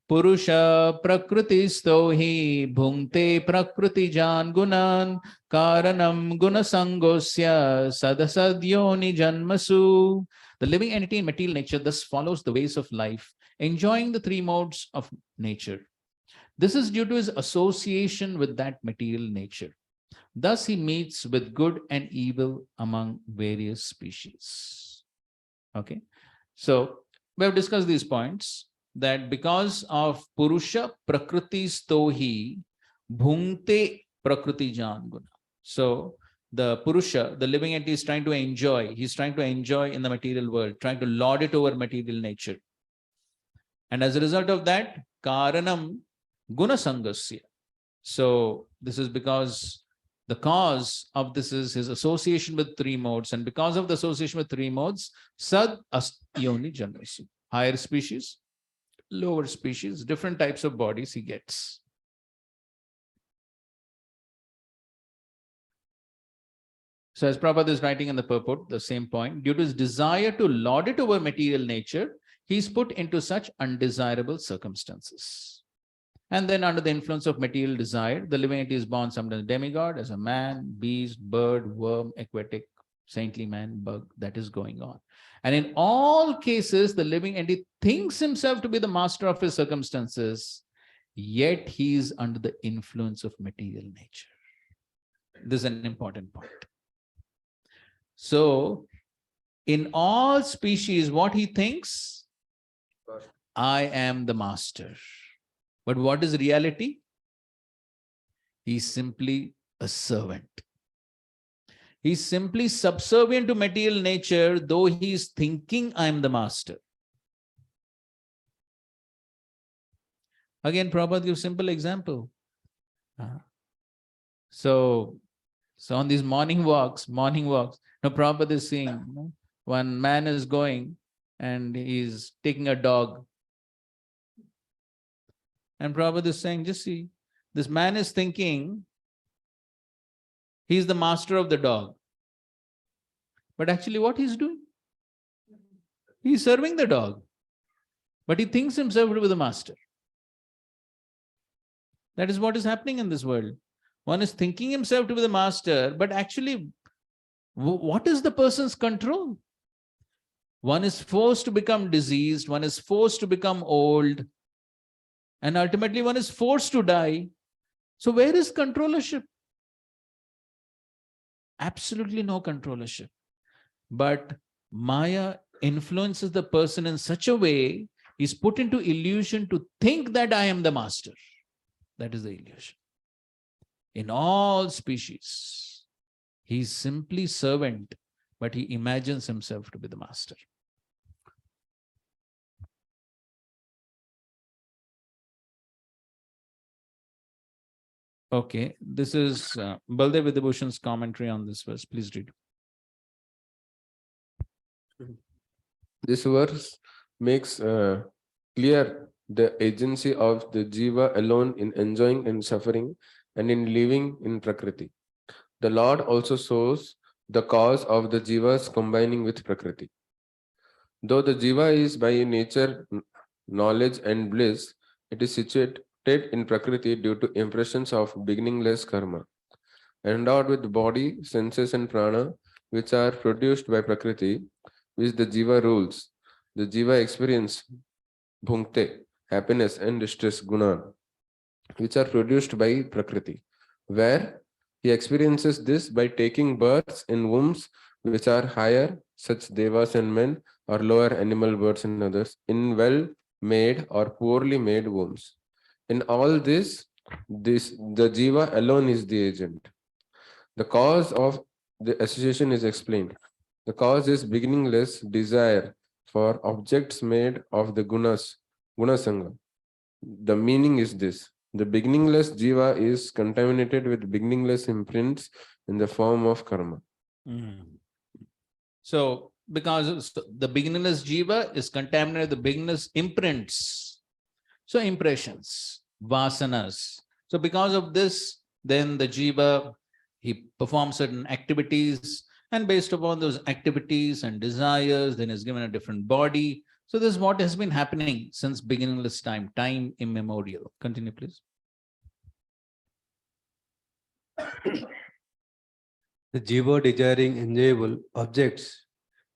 [SPEAKER 1] Purusha prakritisto hi bhungte prakriti jan gunan karanam gunasangosya sadasadyoni janmasu. The living entity in material nature thus follows the ways of life, enjoying the 3 modes of nature. This is due to his association with that material nature. Thus he meets with good and evil among various species. Okay, so we have discussed these points, that because of Purusha Prakriti Stohi Bhungte Prakriti Jan Guna. So the Purusha, the living entity, is trying to enjoy. He's trying to enjoy in the material world, trying to lord it over material nature. And as a result of that, Karanam Guna Sangasya. So this is because the cause of this is his association with 3 modes. And because of the association with 3 modes, Sad Astyoni Janmasu. Higher species, lower species, different types of bodies he gets. So as Prabhupada is writing in the purport, the same point, due to his desire to lord it over material nature, he is put into such undesirable circumstances. And then under the influence of material desire, the living entity is born sometimes demigod, as a man, beast, bird, worm, aquatic, saintly man, bug, that is going on. And in all cases, the living entity thinks himself to be the master of his circumstances, yet he is under the influence of material nature. This is an important point. So, in all species, what he thinks? I am the master. But what is reality? He's simply a servant. He's simply subservient to material nature, though he's thinking I am the master. Again, Prabhupada gives simple example. So on these morning walks, now Prabhupada is seeing, one man is going and he's taking a dog. And Prabhupada is saying, just see, this man is thinking he's the master of the dog. But actually what he's doing? He's serving the dog. But he thinks himself to be the master. That is what is happening in this world. One is thinking himself to be the master, but actually, what is the person's control? One is forced to become diseased, one is forced to become old, and ultimately one is forced to die. So where is controllership? Absolutely no controllership. But Maya influences the person in such a way, he's put into illusion to think that I am the master. That is the illusion. In all species, he's simply servant, but he imagines himself to be the master. Okay, this is Baldev Vidibhushan's commentary on this verse. Please read.
[SPEAKER 8] This verse makes clear the agency of the jiva alone in enjoying and suffering and in living in Prakriti. The Lord also shows the cause of the jivas combining with Prakriti. Though the jiva is by nature knowledge and bliss, it is situated in Prakriti due to impressions of beginningless karma. Endowed with body, senses, and prana, which are produced by Prakriti, which the jiva rules. The jiva experience bhunkte, happiness and distress guna, which are produced by Prakriti, where he experiences this by taking births in wombs which are higher, such devas and men, or lower animal birds and others, in well made or poorly made wombs. In all this, the jiva alone is the agent. The cause of the association is explained. The cause is beginningless desire for objects made of the gunasanga. The meaning is this: the beginningless jiva is contaminated with beginningless imprints in the form of karma.
[SPEAKER 1] So, because the beginningless jiva is contaminated with the beginningless imprints, so impressions, vasanas. So, because of this, then the jiva, he performs certain activities, and based upon those activities and desires, then is given a different body. So this is what has been happening since beginningless time, time immemorial. Continue, please.
[SPEAKER 6] The jiva desiring enjoyable objects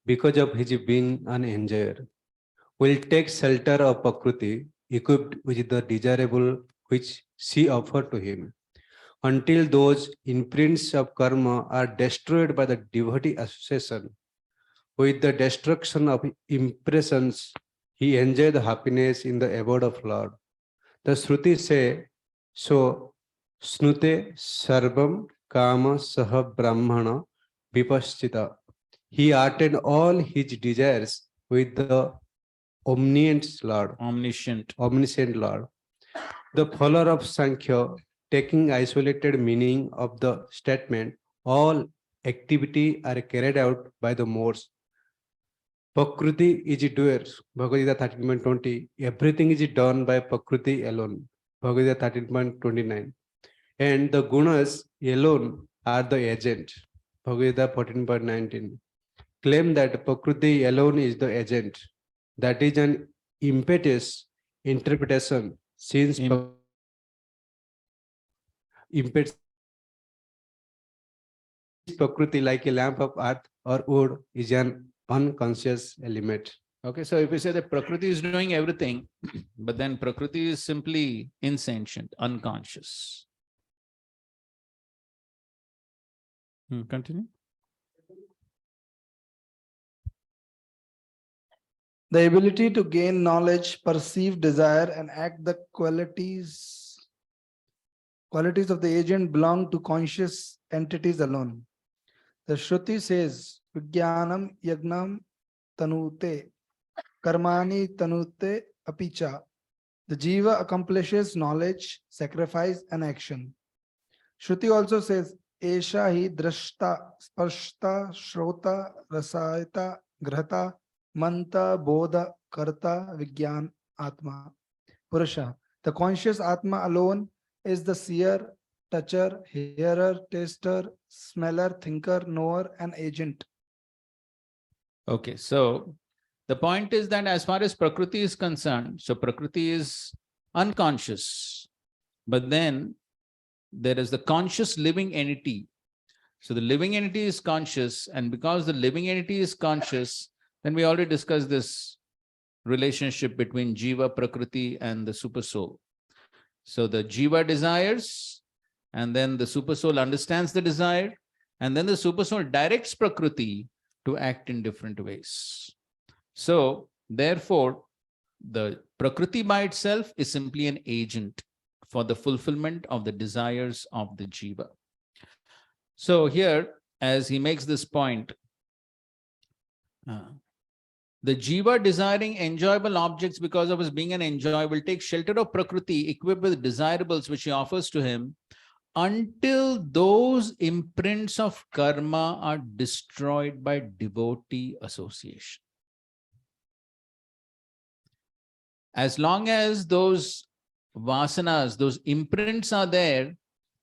[SPEAKER 6] because of his being an enjoyer will take shelter of Prakriti equipped with the desirable which she offered to him. Until those imprints of karma are destroyed by the devotee association. With the destruction of impressions, he enjoyed the happiness in the abode of Lord. The Shruti say, so snute sarvam kama saha brahmana vipaschita. He attained all his desires with the omniscient Lord. The follower of Sankhya, taking isolated meaning of the statement, all activity are carried out by the modes. Prakriti is doer, Bhagavad Gita 13.20. Everything is done by Prakriti alone, Bhagavad Gita 13.29. And the gunas alone are the agent, Bhagavad Gita 14.19. Claim that Prakriti alone is the agent. That is an impetuous interpretation, since impets Prakriti like a lamp of earth or wood is an unconscious element.
[SPEAKER 1] Okay, so if we say that Prakriti is doing everything, but then Prakriti is simply insentient, unconscious. Continue.
[SPEAKER 11] The ability to gain knowledge, perceive desire, and act the qualities of the agent belong to conscious entities alone. The Shruti says, Vijnanam yagnam tanute, karmani tanute apicha. The jiva accomplishes knowledge, sacrifice, and action. Shruti also says, Esha hi drashta, sparshta, shrota, rasayata, grahata, manta, bodha, karta, vigyan, atma. Purusha. The conscious atma alone is the seer, toucher, hearer, taster, smeller, thinker, knower, and agent.
[SPEAKER 1] Okay, so the point is that as far as Prakriti is concerned, so Prakriti is unconscious, but then there is the conscious living entity. So the living entity is conscious, and because the living entity is conscious, then we already discussed this relationship between Jiva, Prakriti, and the Supersoul. So the Jiva desires, and then the Supersoul understands the desire, and then the Supersoul directs Prakriti to act in different ways. So therefore, the Prakriti by itself is simply an agent for the fulfillment of the desires of the Jiva. So here, as he makes this point, the Jiva desiring enjoyable objects because of his being an enjoyer will take shelter of Prakriti equipped with desirables which he offers to him until those imprints of karma are destroyed by devotee association. As long as those vasanas, those imprints are there,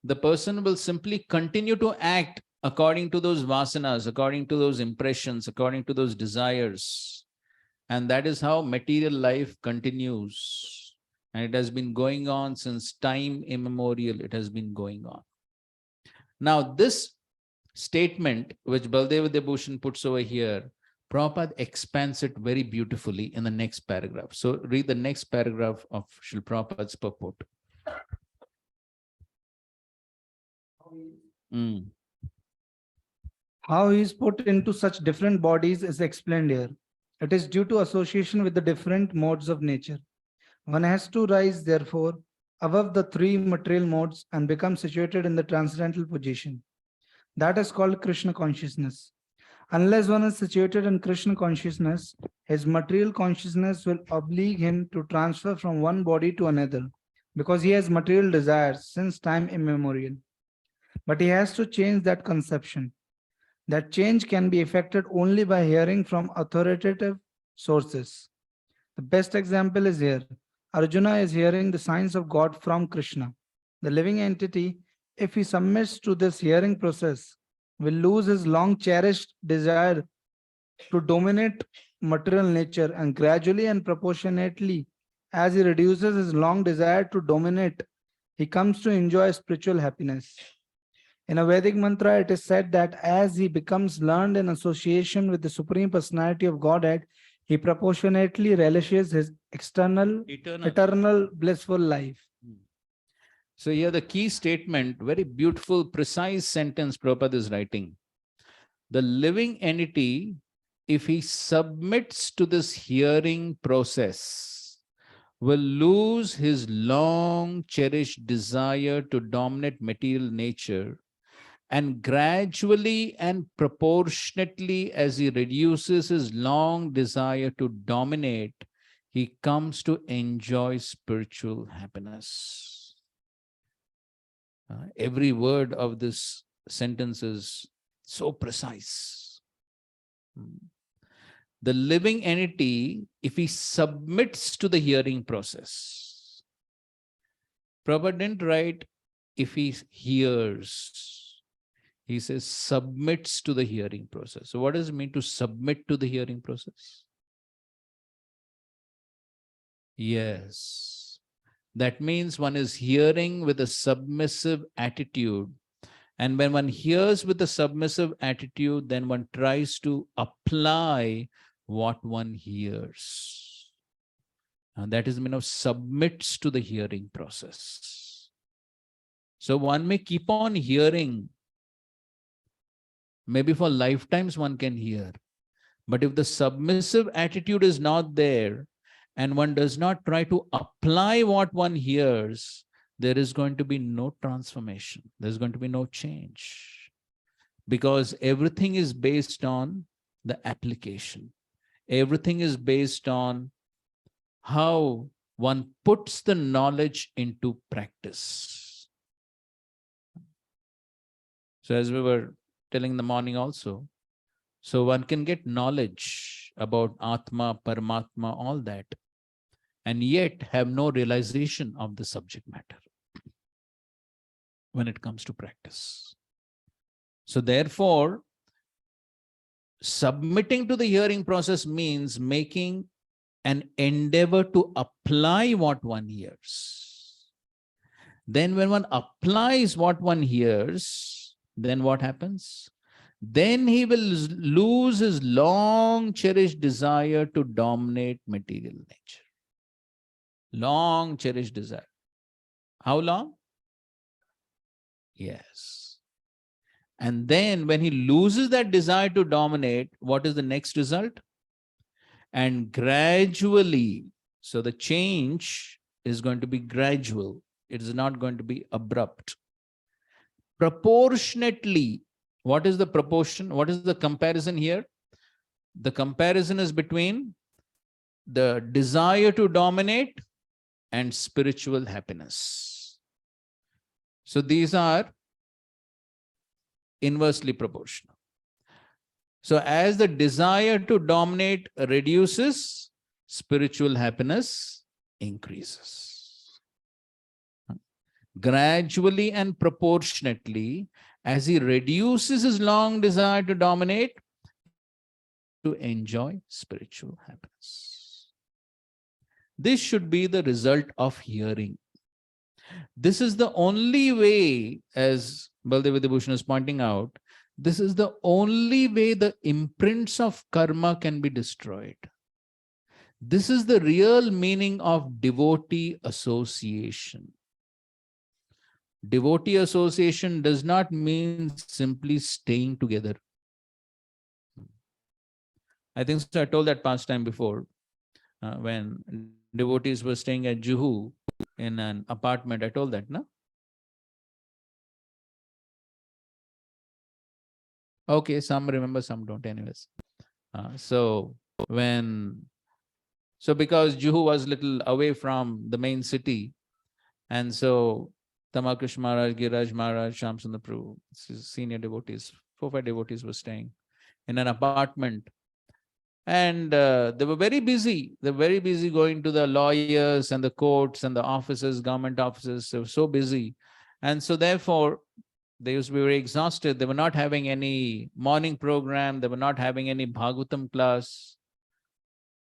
[SPEAKER 1] the person will simply continue to act according to those vasanas, according to those impressions, according to those desires. And that is how material life continues. And it has been going on since time immemorial. It has been going on. Now, this statement, which Baldev Debushan puts over here, Prabhupada expands it very beautifully in the next paragraph. So read the next paragraph of Srila Prabhupada's purport.
[SPEAKER 11] How he is put into such different bodies is explained here. It is due to association with the different modes of nature. One has to rise, therefore, above the three material modes and become situated in the transcendental position. That is called Krishna consciousness. Unless one is situated in Krishna consciousness, his material consciousness will oblige him to transfer from one body to another, because he has material desires since time immemorial. But he has to change that conception. That change can be effected only by hearing from authoritative sources. The best example is here. Arjuna is hearing the signs of God from Krishna. The living entity, if he submits to this hearing process, will lose his long cherished desire to dominate material nature, and gradually and proportionately, as he reduces his long desire to dominate, he comes to enjoy spiritual happiness. In a Vedic mantra, it is said that as he becomes learned in association with the Supreme Personality of Godhead, he proportionately relishes his eternal blissful life.
[SPEAKER 1] So here the key statement, very beautiful, precise sentence Prabhupada is writing. The living entity, if he submits to this hearing process, will lose his long cherished desire to dominate material nature, and gradually and proportionately as he reduces his long desire to dominate, he comes to enjoy spiritual happiness. Every word of this sentence is so precise. The living entity, if he submits to the hearing process, Prabhupada didn't write if he hears. He says submits to the hearing process. So what does it mean to submit to the hearing process? Yes. That means one is hearing with a submissive attitude. And when one hears with a submissive attitude, then one tries to apply what one hears. And that is the meaning of submits to the hearing process. So one may keep on hearing. Maybe for lifetimes one can hear. But if the submissive attitude is not there, and one does not try to apply what one hears, there is going to be no transformation. There's going to be no change. Because everything is based on the application. Everything is based on how one puts the knowledge into practice. So as we were telling in the morning also, so one can get knowledge about Atma, Paramatma, all that, and yet have no realization of the subject matter when it comes to practice. So therefore, submitting to the hearing process means making an endeavor to apply what one hears. Then when one applies what one hears, then what happens? Then he will lose his long cherished desire to dominate material nature. Long cherished desire. How long? Yes. And then when he loses that desire to dominate, what is the next result? And gradually, so the change is going to be gradual. It is not going to be abrupt. Proportionately, what is the proportion? What is the comparison here? The comparison is between the desire to dominate and spiritual happiness. So these are inversely proportional. So as the desire to dominate reduces, spiritual happiness increases. Gradually and proportionately, as he reduces his long desire to dominate, to enjoy spiritual happiness. This should be the result of hearing. This is the only way, as Baldev Vibhushan is pointing out, this is the only way the imprints of karma can be destroyed. This is the real meaning of devotee association. Devotee association does not mean simply staying together. I think so I told that pastime before, when devotees were staying at Juhu in an apartment. I told that, no? Okay, some remember, some don't anyways. So because Juhu was little away from the main city, and so Tamakrish Maharaj, Giraj Maharaj, Shamsundar Prabhu, senior devotees, 4-5 devotees were staying in an apartment. And they were very busy. They were very busy going to the lawyers and the courts and the offices, government offices. They were so busy. And so therefore, they used to be very exhausted. They were not having any morning program. They were not having any Bhagavatam class.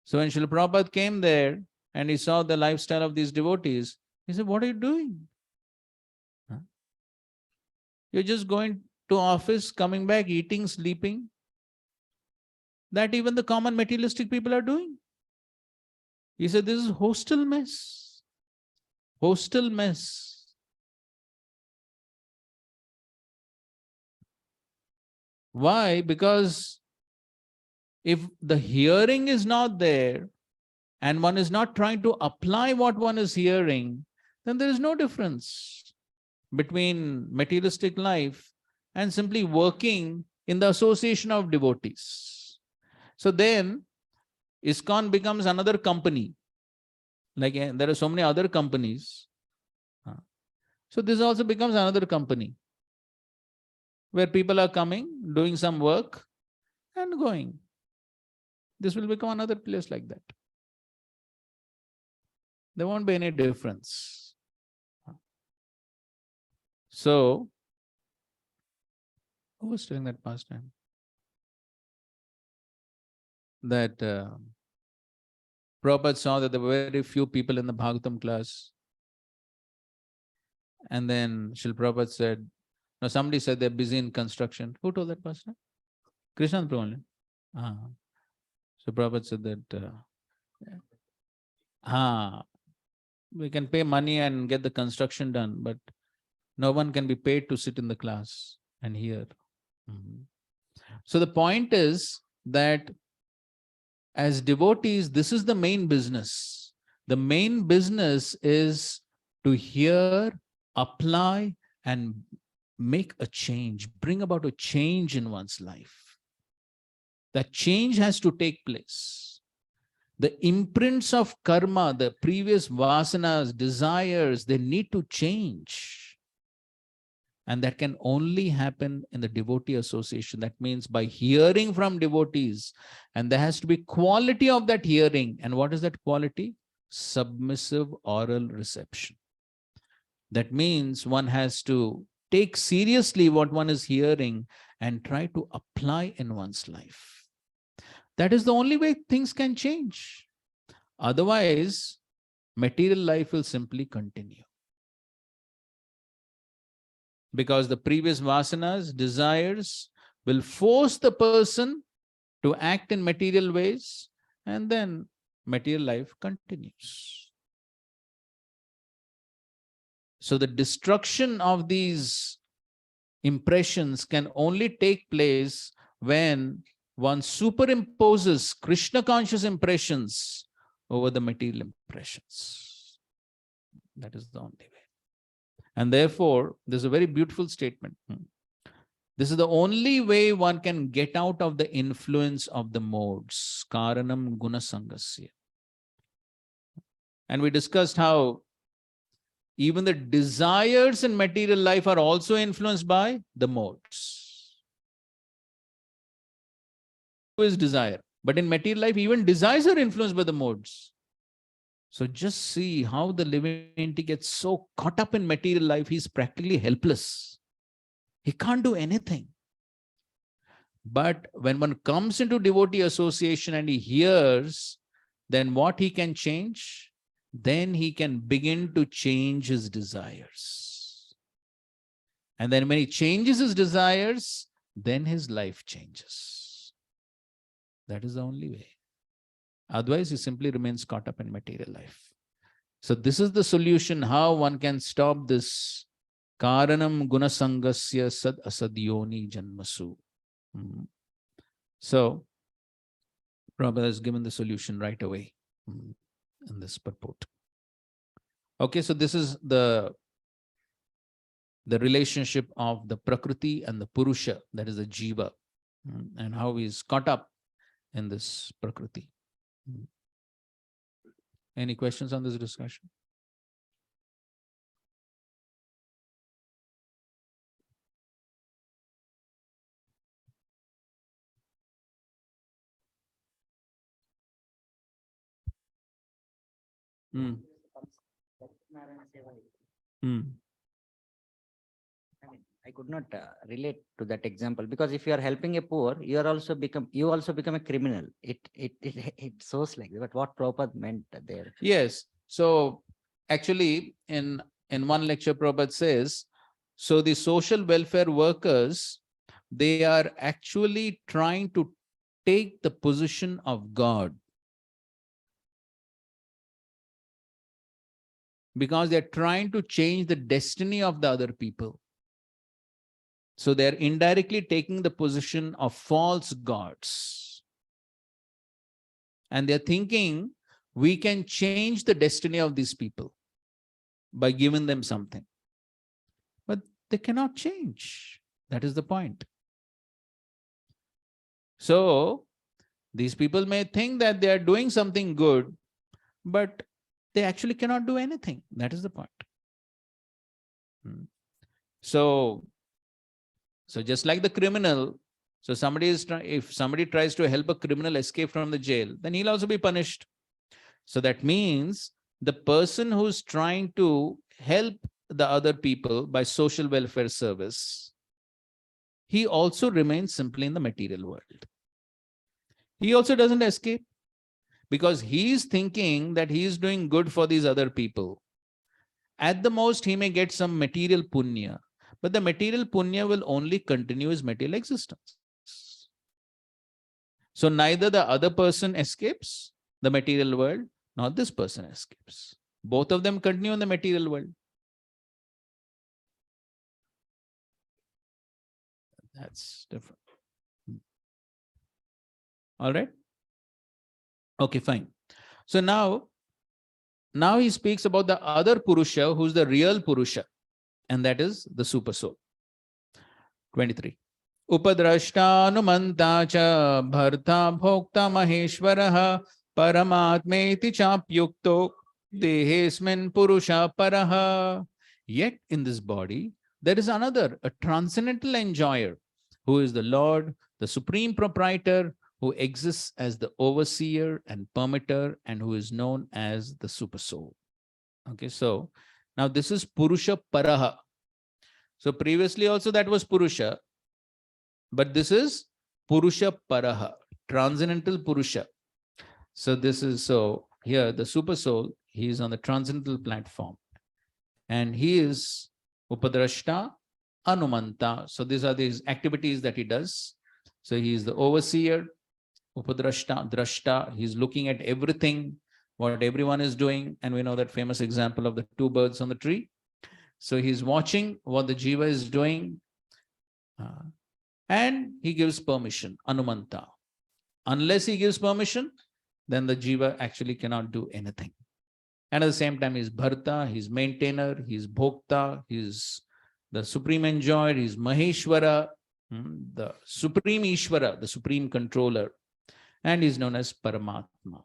[SPEAKER 1] So when Srila Prabhupada came there and he saw the lifestyle of these devotees, he said, "What are you doing? You're just going to office, coming back, eating, sleeping. That even the common materialistic people are doing." He said, "This is hostel mess. Hostel mess." Why? Because if the hearing is not there and one is not trying to apply what one is hearing, then there is no difference between materialistic life and simply working in the association of devotees. So then ISKCON becomes another company. Like there are so many other companies. So this also becomes another company where people are coming, doing some work and going. This will become another place like that. There won't be any difference. So, who was telling that pastime? That Prabhupada saw that there were very few people in the Bhagavatam class. And then Srila Prabhupada said, no, somebody said they're busy in construction. Who told that pastime? Krishna Prabhupada. So Prabhupada said that we can pay money and get the construction done, but no one can be paid to sit in the class and hear. So the point is that as devotees, this is the main business. The main business is to hear, apply, and make a change, bring about a change in one's life. That change has to take place. The imprints of karma, the previous vasanas, desires, they need to change. And that can only happen in the devotee association. That means by hearing from devotees. And there has to be quality of that hearing. And what is that quality? Submissive oral reception. That means one has to take seriously what one is hearing and try to apply in one's life. That is the only way things can change. Otherwise, material life will simply continue. Because the previous vasanas, desires, will force the person to act in material ways, and then material life continues. So the destruction of these impressions can only take place when one superimposes Krishna conscious impressions over the material impressions. That is the only way. And therefore, there's a very beautiful statement. This is the only way one can get out of the influence of the modes. Karanam guna sangasya. And we discussed how even the desires in material life are also influenced by the modes. Who is desire? But in material life, even desires are influenced by the modes. So just see how the living entity gets so caught up in material life, he's practically helpless. He can't do anything. But when one comes into devotee association and he hears, then what he can change? Then he can begin to change his desires. And then when he changes his desires, then his life changes. That is the only way. Otherwise, he simply remains caught up in material life. So this is the solution, how one can stop this karanam gunasangasya sad asadyoni janmasu. So, Prabhupada has given the solution right away in this purport. Okay, so this is the relationship of the Prakriti and the Purusha, that is the Jiva, and how he is caught up in this Prakriti. Any questions on this discussion?
[SPEAKER 2] I could not relate to that example, because if you are helping a poor, you also become a criminal. It shows like that. But what Prabhupada meant there?
[SPEAKER 1] Yes. So actually, in one lecture, Prabhupada says, so the social welfare workers, they are actually trying to take the position of God, because they're trying to change the destiny of the other people. So they're indirectly taking the position of false gods. And they're thinking we can change the destiny of these people by giving them something. But they cannot change. That is the point. So these people may think that they are doing something good, but they actually cannot do anything. That is the point. So just like the criminal, so if somebody tries to help a criminal escape from the jail, then he'll also be punished. So that means the person who's trying to help the other people by social welfare service, he also remains simply in the material world. He also doesn't escape, because he's thinking that he is doing good for these other people. At the most, he may get some material punya, but the material punya will only continue his material existence. So neither the other person escapes the material world, nor this person escapes. Both of them continue in the material world. That's different. All right. Okay, fine. So now he speaks about the other Purusha, who's the real Purusha, and that is the super soul. 23. Upadrashtanumanta cha bharta bhokta maheshwaraha paramatmeti chapyukto dehesmin purusha paraha. Yet in this body, there is another, a transcendental enjoyer, who is the Lord, the supreme proprietor, who exists as the overseer and permitter, and who is known as the super soul. Okay, so now this is Purusha Paraha. So previously also that was Purusha, but this is Purusha Paraha, transcendental Purusha. So this is, so here the super soul, he is on the transcendental platform, and he is Upadrashta Anumanta. So these are these activities that he does. So he is the overseer, Upadrashta, Drashta, he's looking at everything, what everyone is doing. And we know that famous example of the two birds on the tree. So he's watching what the jiva is doing, and he gives permission, Anumanta. Unless he gives permission, then the jiva actually cannot do anything. And at the same time, he's Bharta, he's maintainer, he's Bhokta, he's the supreme enjoyer, he's Maheshwara, the supreme Ishvara, the supreme controller, and he's known as Paramatma.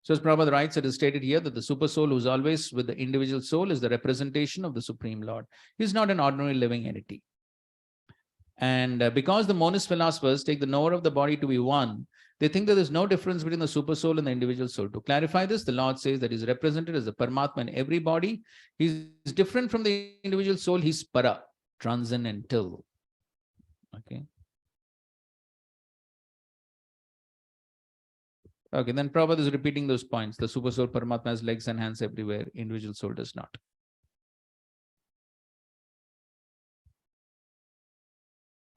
[SPEAKER 1] So as Prabhupada writes, it is stated here that the super soul who is always with the individual soul is the representation of the Supreme Lord. He is not an ordinary living entity. And because the monist philosophers take the knower of the body to be one, they think that there's no difference between the super soul and the individual soul. To clarify this, the Lord says that he's represented as the Paramatma in every body. He's different from the individual soul. He's para, transcendental. Okay. Okay, then Prabhupada is repeating those points. The super soul Paramatma has legs and hands everywhere. Individual soul does not.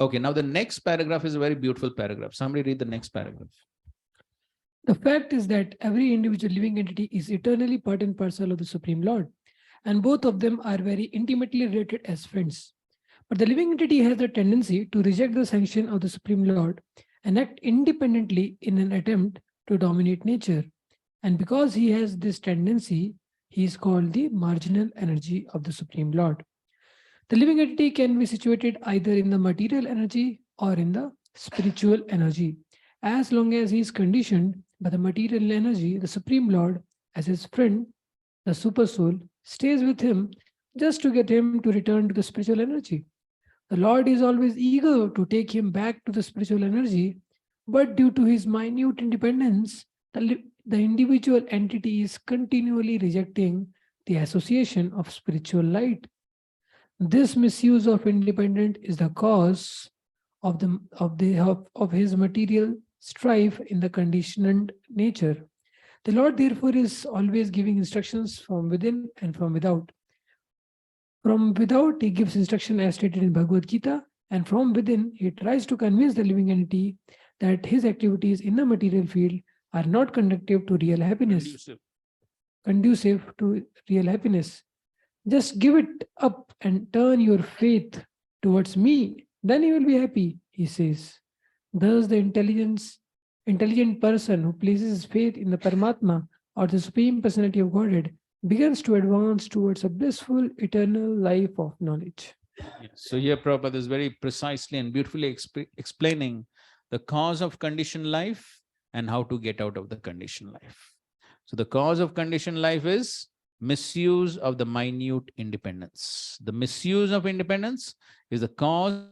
[SPEAKER 1] Okay, now the next paragraph is a very beautiful paragraph. Somebody read the next paragraph.
[SPEAKER 12] The fact is that every individual living entity is eternally part and parcel of the Supreme Lord, and both of them are very intimately related as friends. But the living entity has the tendency to reject the sanction of the Supreme Lord and act independently in an attempt to dominate nature. And because he has this tendency, he is called the marginal energy of the Supreme Lord. The living entity can be situated either in the material energy or in the spiritual energy. As long as he is conditioned by the material energy, the Supreme Lord, as his friend, the Super Soul, stays with him just to get him to return to the spiritual energy. The Lord is always eager to take him back to the spiritual energy, but due to his minute independence, the individual entity is continually rejecting the association of spiritual light. This misuse of independence is the cause of his material strife in the conditioned nature. The Lord therefore is always giving instructions from within and from without. From without, he gives instruction as stated in Bhagavad Gita, and from within, he tries to convince the living entity that his activities in the material field are not conducive to real happiness. Conducive to real happiness. Just give it up and turn your faith towards me, then you will be happy, he says. Thus, the intelligent person who places his faith in the Paramatma or the Supreme Personality of Godhead begins to advance towards a blissful eternal life of knowledge.
[SPEAKER 1] So here Prabhupada is very precisely and beautifully explaining the cause of conditioned life and how to get out of the conditioned life. So the cause of conditioned life is misuse of the minute independence. The misuse of independence is the cause of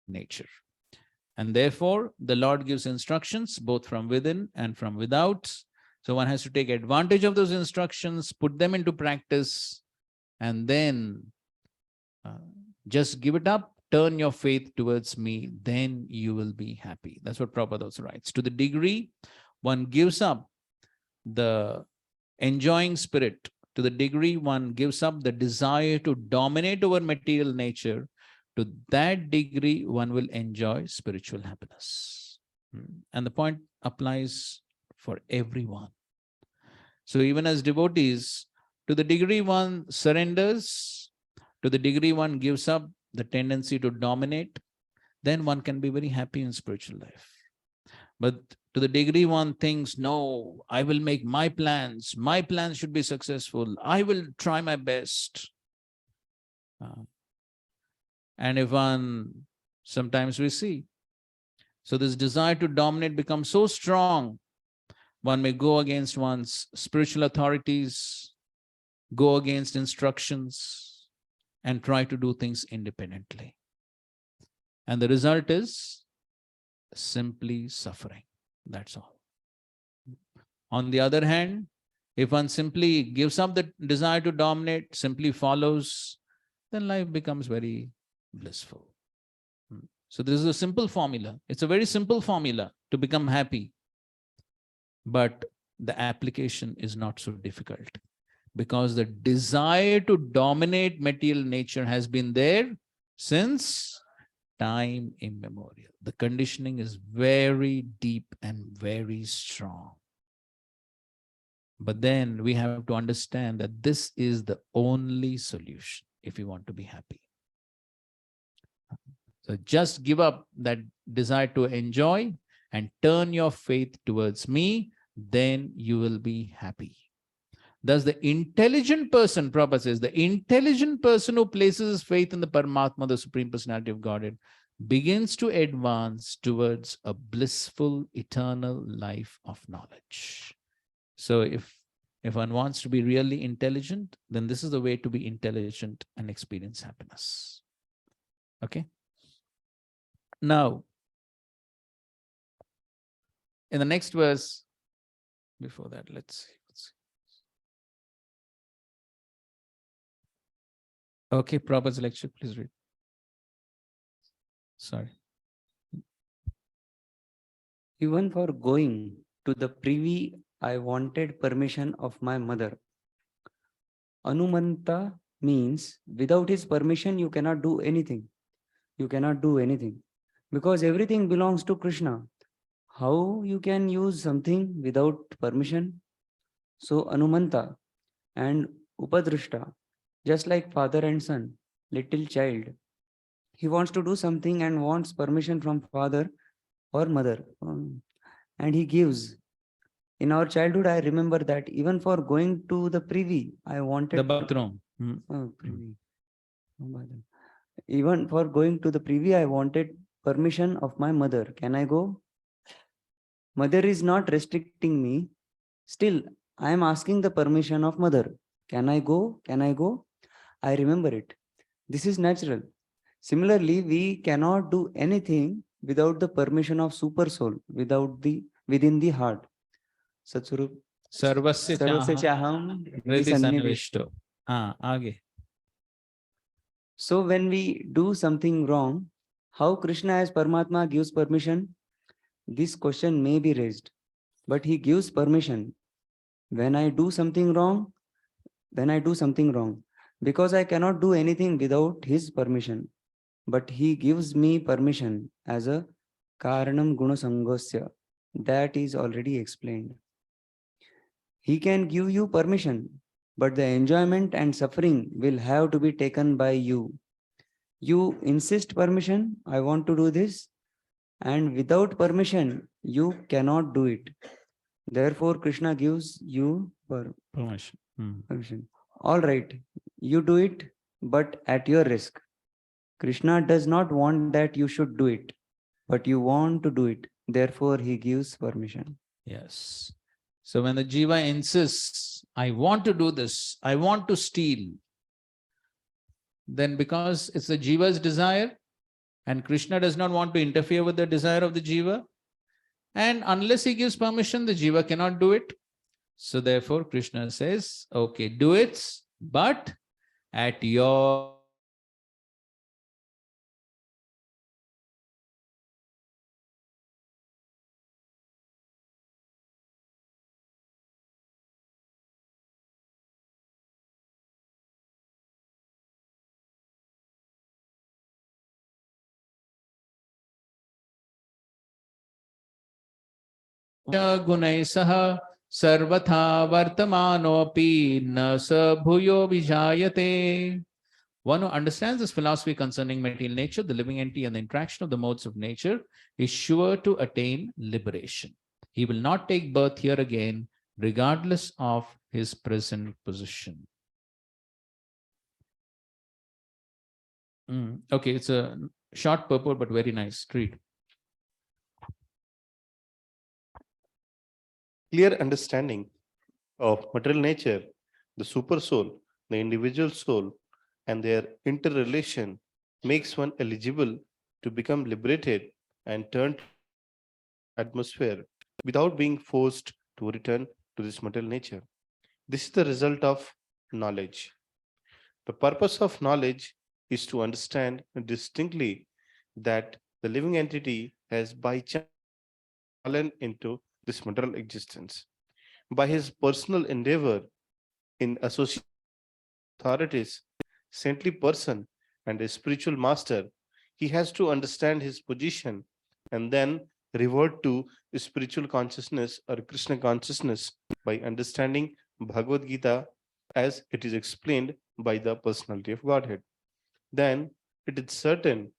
[SPEAKER 1] nature. And therefore, the Lord gives instructions both from within and from without. So one has to take advantage of those instructions, put them into practice, and then just give it up, turn your faith towards me, then you will be happy. That's what Prabhupada also writes. To the degree one gives up the enjoying spirit, to the degree one gives up the desire to dominate over material nature, to that degree one will enjoy spiritual happiness. And the point applies for everyone. So even as devotees, to the degree one surrenders, to the degree one gives up the tendency to dominate, then one can be very happy in spiritual life. But to the degree one thinks, no, I will make my plans should be successful, I will try my best. And if one, sometimes we see, so this desire to dominate becomes so strong, one may go against one's spiritual authorities, go against instructions, and try to do things independently. And the result is simply suffering. That's all. On the other hand, if one simply gives up the desire to dominate, simply follows, then life becomes very blissful. So this is a simple formula. It's a very simple formula to become happy. But the application is not so difficult, because the desire to dominate material nature has been there since time immemorial. The conditioning is very deep and very strong. But then we have to understand that this is the only solution if you want to be happy. So just give up that desire to enjoy and turn your faith towards me, then you will be happy. Thus, the intelligent person, Prabhupada says, the intelligent person who places his faith in the Paramatma, the Supreme Personality of Godhead, begins to advance towards a blissful, eternal life of knowledge. So if one wants to be really intelligent, then this is the way to be intelligent and experience happiness. Okay. Now, in the next verse, before that, let's see. Okay, Prabhupada's lecture, please read. Sorry.
[SPEAKER 7] Even for going to the privy, I wanted permission of my mother. Anumanta means without his permission, you cannot do anything. You cannot do anything because everything belongs to Krishna. How you can use something without permission? So Anumanta and Upadrishta, just like father and son, little child, he wants to do something and wants permission from father or mother, and he gives. In our childhood, I remember that even for going to the privy, I wanted
[SPEAKER 1] the bathroom.
[SPEAKER 7] privy. Even for going to the privy, I wanted permission of my mother. Can I go? Mother is not restricting me. Still, I am asking the permission of mother. Can I go? Can I go? I remember it. This is natural. Similarly, we cannot do anything without the permission of super soul, within the heart. Satsurup.
[SPEAKER 1] Sarvasya
[SPEAKER 7] Chaham
[SPEAKER 1] Hridi Sannivishto. Aage.
[SPEAKER 7] So when we do something wrong, how Krishna as Paramatma gives permission? This question may be raised, but he gives permission. When I do something wrong, because I cannot do anything without his permission, but he gives me permission as a Karanam Guna Sangosya. That is already explained. He can give you permission, but the enjoyment and suffering will have to be taken by you. You insist permission, I want to do this, and without permission, you cannot do it. Therefore, Krishna gives you
[SPEAKER 1] Permission.
[SPEAKER 7] permission. All right, you do it, but at your risk. Krishna does not want that you should do it, but you want to do it. Therefore, he gives permission.
[SPEAKER 1] Yes. So when the jiva insists, I want to do this, I want to steal, then because it's the jiva's desire, and Krishna does not want to interfere with the desire of the jiva, and unless he gives permission, the jiva cannot do it. So therefore, Krishna says, okay, do it, but at your गुणैः सह सर्वथा वर्तमानोऽपि न स भूयो विजायते. One who understands this philosophy concerning material nature, the living entity, and the interaction of the modes of nature is sure to attain liberation. He will not take birth here again, regardless of his present position. Okay, it's a short purport, but very nice. Read.
[SPEAKER 9] Clear understanding of material nature, the super soul, the individual soul, and their interrelation makes one eligible to become liberated and turn to the atmosphere without being forced to return to this material nature. This is the result of knowledge. The purpose of knowledge is to understand distinctly that the living entity has by chance fallen into this material existence. By his personal endeavor in association with authorities, saintly person, and a spiritual master, he has to understand his position and then revert to spiritual consciousness or Krishna consciousness by understanding Bhagavad Gita as it is explained by the personality of Godhead. Then it is certain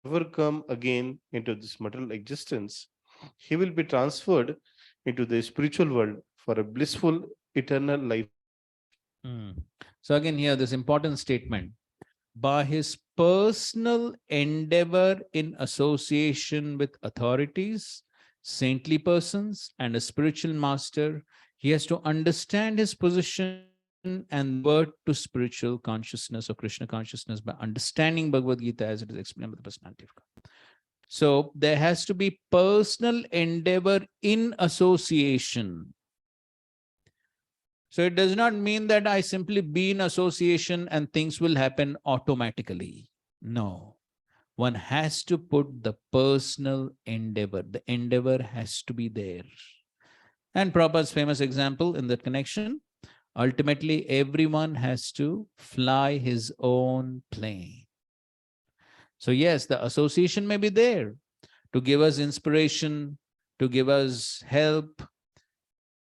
[SPEAKER 9] never come again into this material existence. He will be transferred into the spiritual world for a blissful eternal life.
[SPEAKER 1] So again, here this important statement: by his personal endeavor in association with authorities, saintly persons, and a spiritual master, he has to understand his position and revert to spiritual consciousness or Krishna consciousness by understanding Bhagavad Gita as it is explained by the personality of God. So there has to be personal endeavor in association. So it does not mean that I simply be in association and things will happen automatically. No. One has to put the personal endeavor. The endeavor has to be there. And Prabhupada's famous example in that connection, ultimately everyone has to fly his own plane. So yes, the association may be there to give us inspiration, to give us help.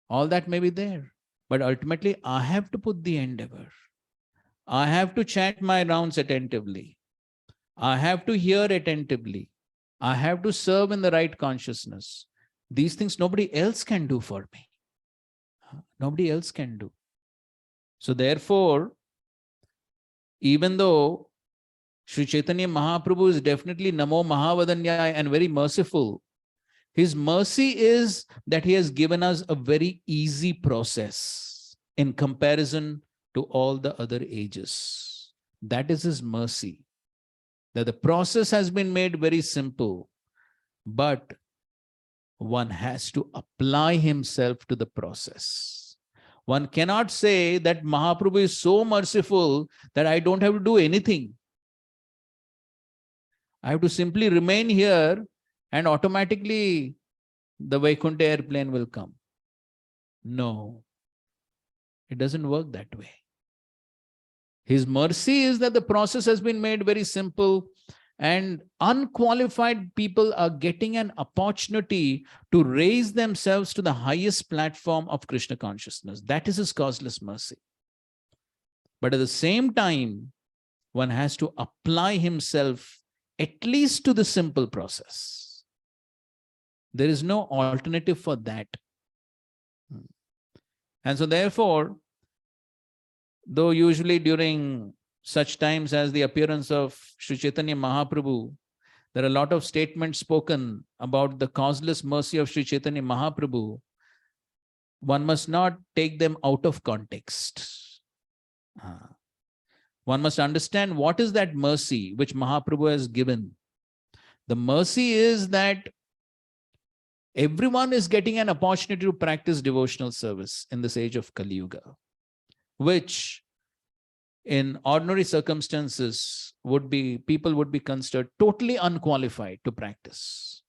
[SPEAKER 1] All that may be there. But ultimately, I have to put the endeavor. I have to chant my rounds attentively. I have to hear attentively. I have to serve in the right consciousness. These things nobody else can do for me. Nobody else can do. So therefore, even though Sri Chaitanya Mahaprabhu is definitely Namo Mahavadanyaya and very merciful, his mercy is that he has given us a very easy process in comparison to all the other ages. That is his mercy. That the process has been made very simple, but one has to apply himself to the process. One cannot say that Mahaprabhu is so merciful that I don't have to do anything. I have to simply remain here and automatically the Vaikuntha airplane will come. No, it doesn't work that way. His mercy is that the process has been made very simple and unqualified people are getting an opportunity to raise themselves to the highest platform of Krishna consciousness. That is his causeless mercy. But at the same time, one has to apply himself at least to the simple process. There is no alternative for that. And so therefore, though usually during such times as the appearance of Sri Chaitanya Mahaprabhu, there are a lot of statements spoken about the causeless mercy of Sri Chaitanya Mahaprabhu, one must not take them out of context. One must understand what is that mercy which Mahaprabhu has given. The mercy is that everyone is getting an opportunity to practice devotional service in this age of Kali Yuga, which in ordinary circumstances people would be considered totally unqualified to practice.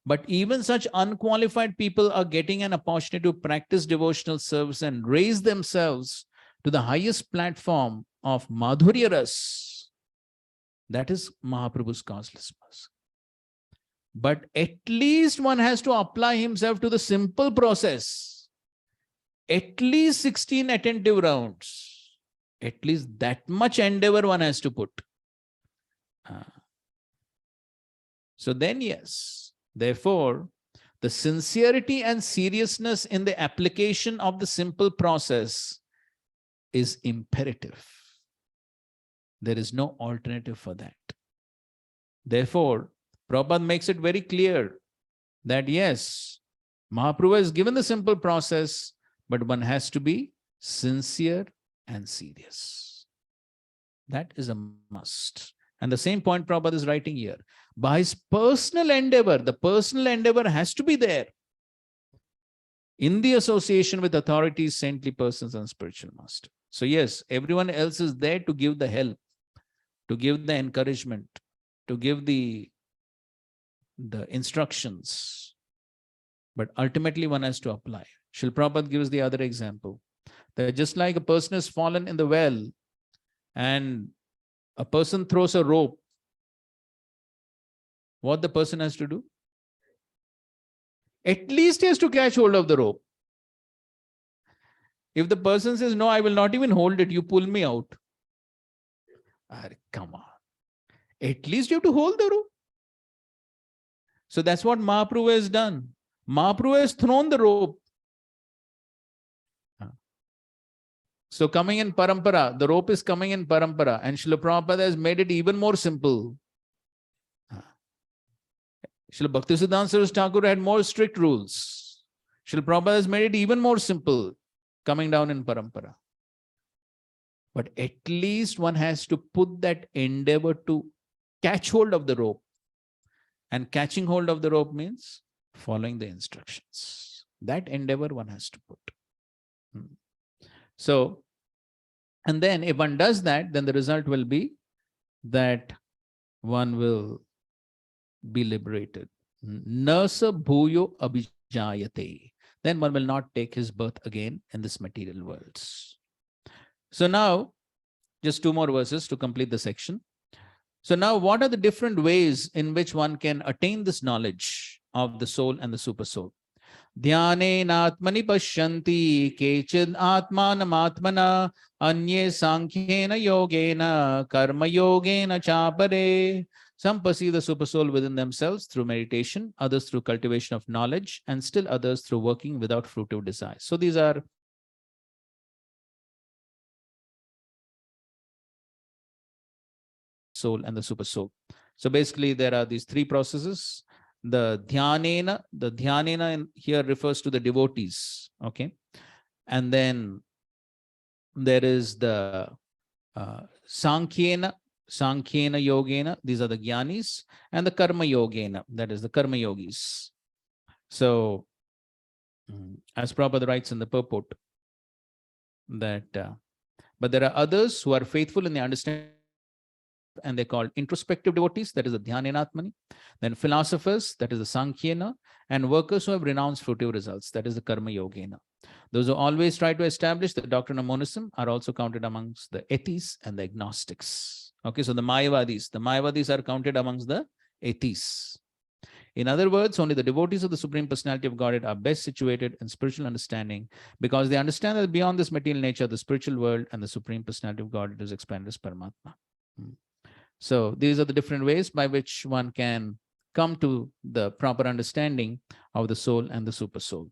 [SPEAKER 1] But even such unqualified people are getting an opportunity to practice devotional service and raise themselves to the highest platform of Madhurya Ras. That is Mahaprabhu's causeless mercy. But at least one has to apply himself to the simple process. At least 16 attentive rounds. At least that much endeavor one has to put. So then, yes, therefore, the sincerity and seriousness in the application of the simple process is imperative. There is no alternative for that. Therefore, Prabhupada makes it very clear that yes, Mahaprabhu has given the simple process, but one has to be sincere and serious. That is a must. And the same point Prabhupada is writing here. By his personal endeavor, the personal endeavor has to be there in the association with authorities, saintly persons, and spiritual master. So yes, everyone else is there to give the help, to give the encouragement, to give the instructions. But ultimately one has to apply. Srila Prabhupada gives the other example. That just like a person has fallen in the well and a person throws a rope, what the person has to do? At least he has to catch hold of the rope. If the person says, no, I will not even hold it, you pull me out. Come on. At least you have to hold the rope. So that's what Mahaprabhu has done. Mahaprabhu has thrown the rope. So coming in parampara, the rope is coming in parampara, and Srila Prabhupada has made it even more simple. Srila Bhaktisiddhanta Saraswati Thakur had more strict rules. Srila Prabhupada has made it even more simple, coming down in parampara. But at least one has to put that endeavor to catch hold of the rope. And catching hold of the rope means following the instructions. That endeavor one has to put. So, and then if one does that, then the result will be that one will be liberated. Nasa bhuyo abhijayate. Then one will not take his birth again in this material worlds. So now, just 2 more verses to complete the section. So now, what are the different ways in which one can attain this knowledge of the soul and the super soul? Dhyanena atmani pashyanti kechid atmanam atmana anye sankhena yogena karma yogena chapare. Some perceive the super soul within themselves through meditation, others through cultivation of knowledge, and still others through working without fruitive desires. So these are soul and the super soul. So basically there are these 3 processes. The dhyānena in here refers to the devotees, okay? And then there is the Sankhena Yogena, these are the Jnanis, and the Karma Yogena, that is the Karma Yogis. So, as Prabhupada writes in the purport, that, but there are others who are faithful in the understanding, and they're called introspective devotees, that is the Dhyanenatmani, then philosophers, that is the Sankhena, and workers who have renounced fruitive results, that is the Karma Yogena. Those who always try to establish the doctrine of monism are also counted amongst the atheists and the agnostics. Okay, so the Mayavadis are counted amongst the atheists. In other words, only the devotees of the Supreme Personality of Godhead are best situated in spiritual understanding because they understand that beyond this material nature, the spiritual world and the Supreme Personality of Godhead is explained as Paramatma. So these are the different ways by which one can come to the proper understanding of the soul and the super soul.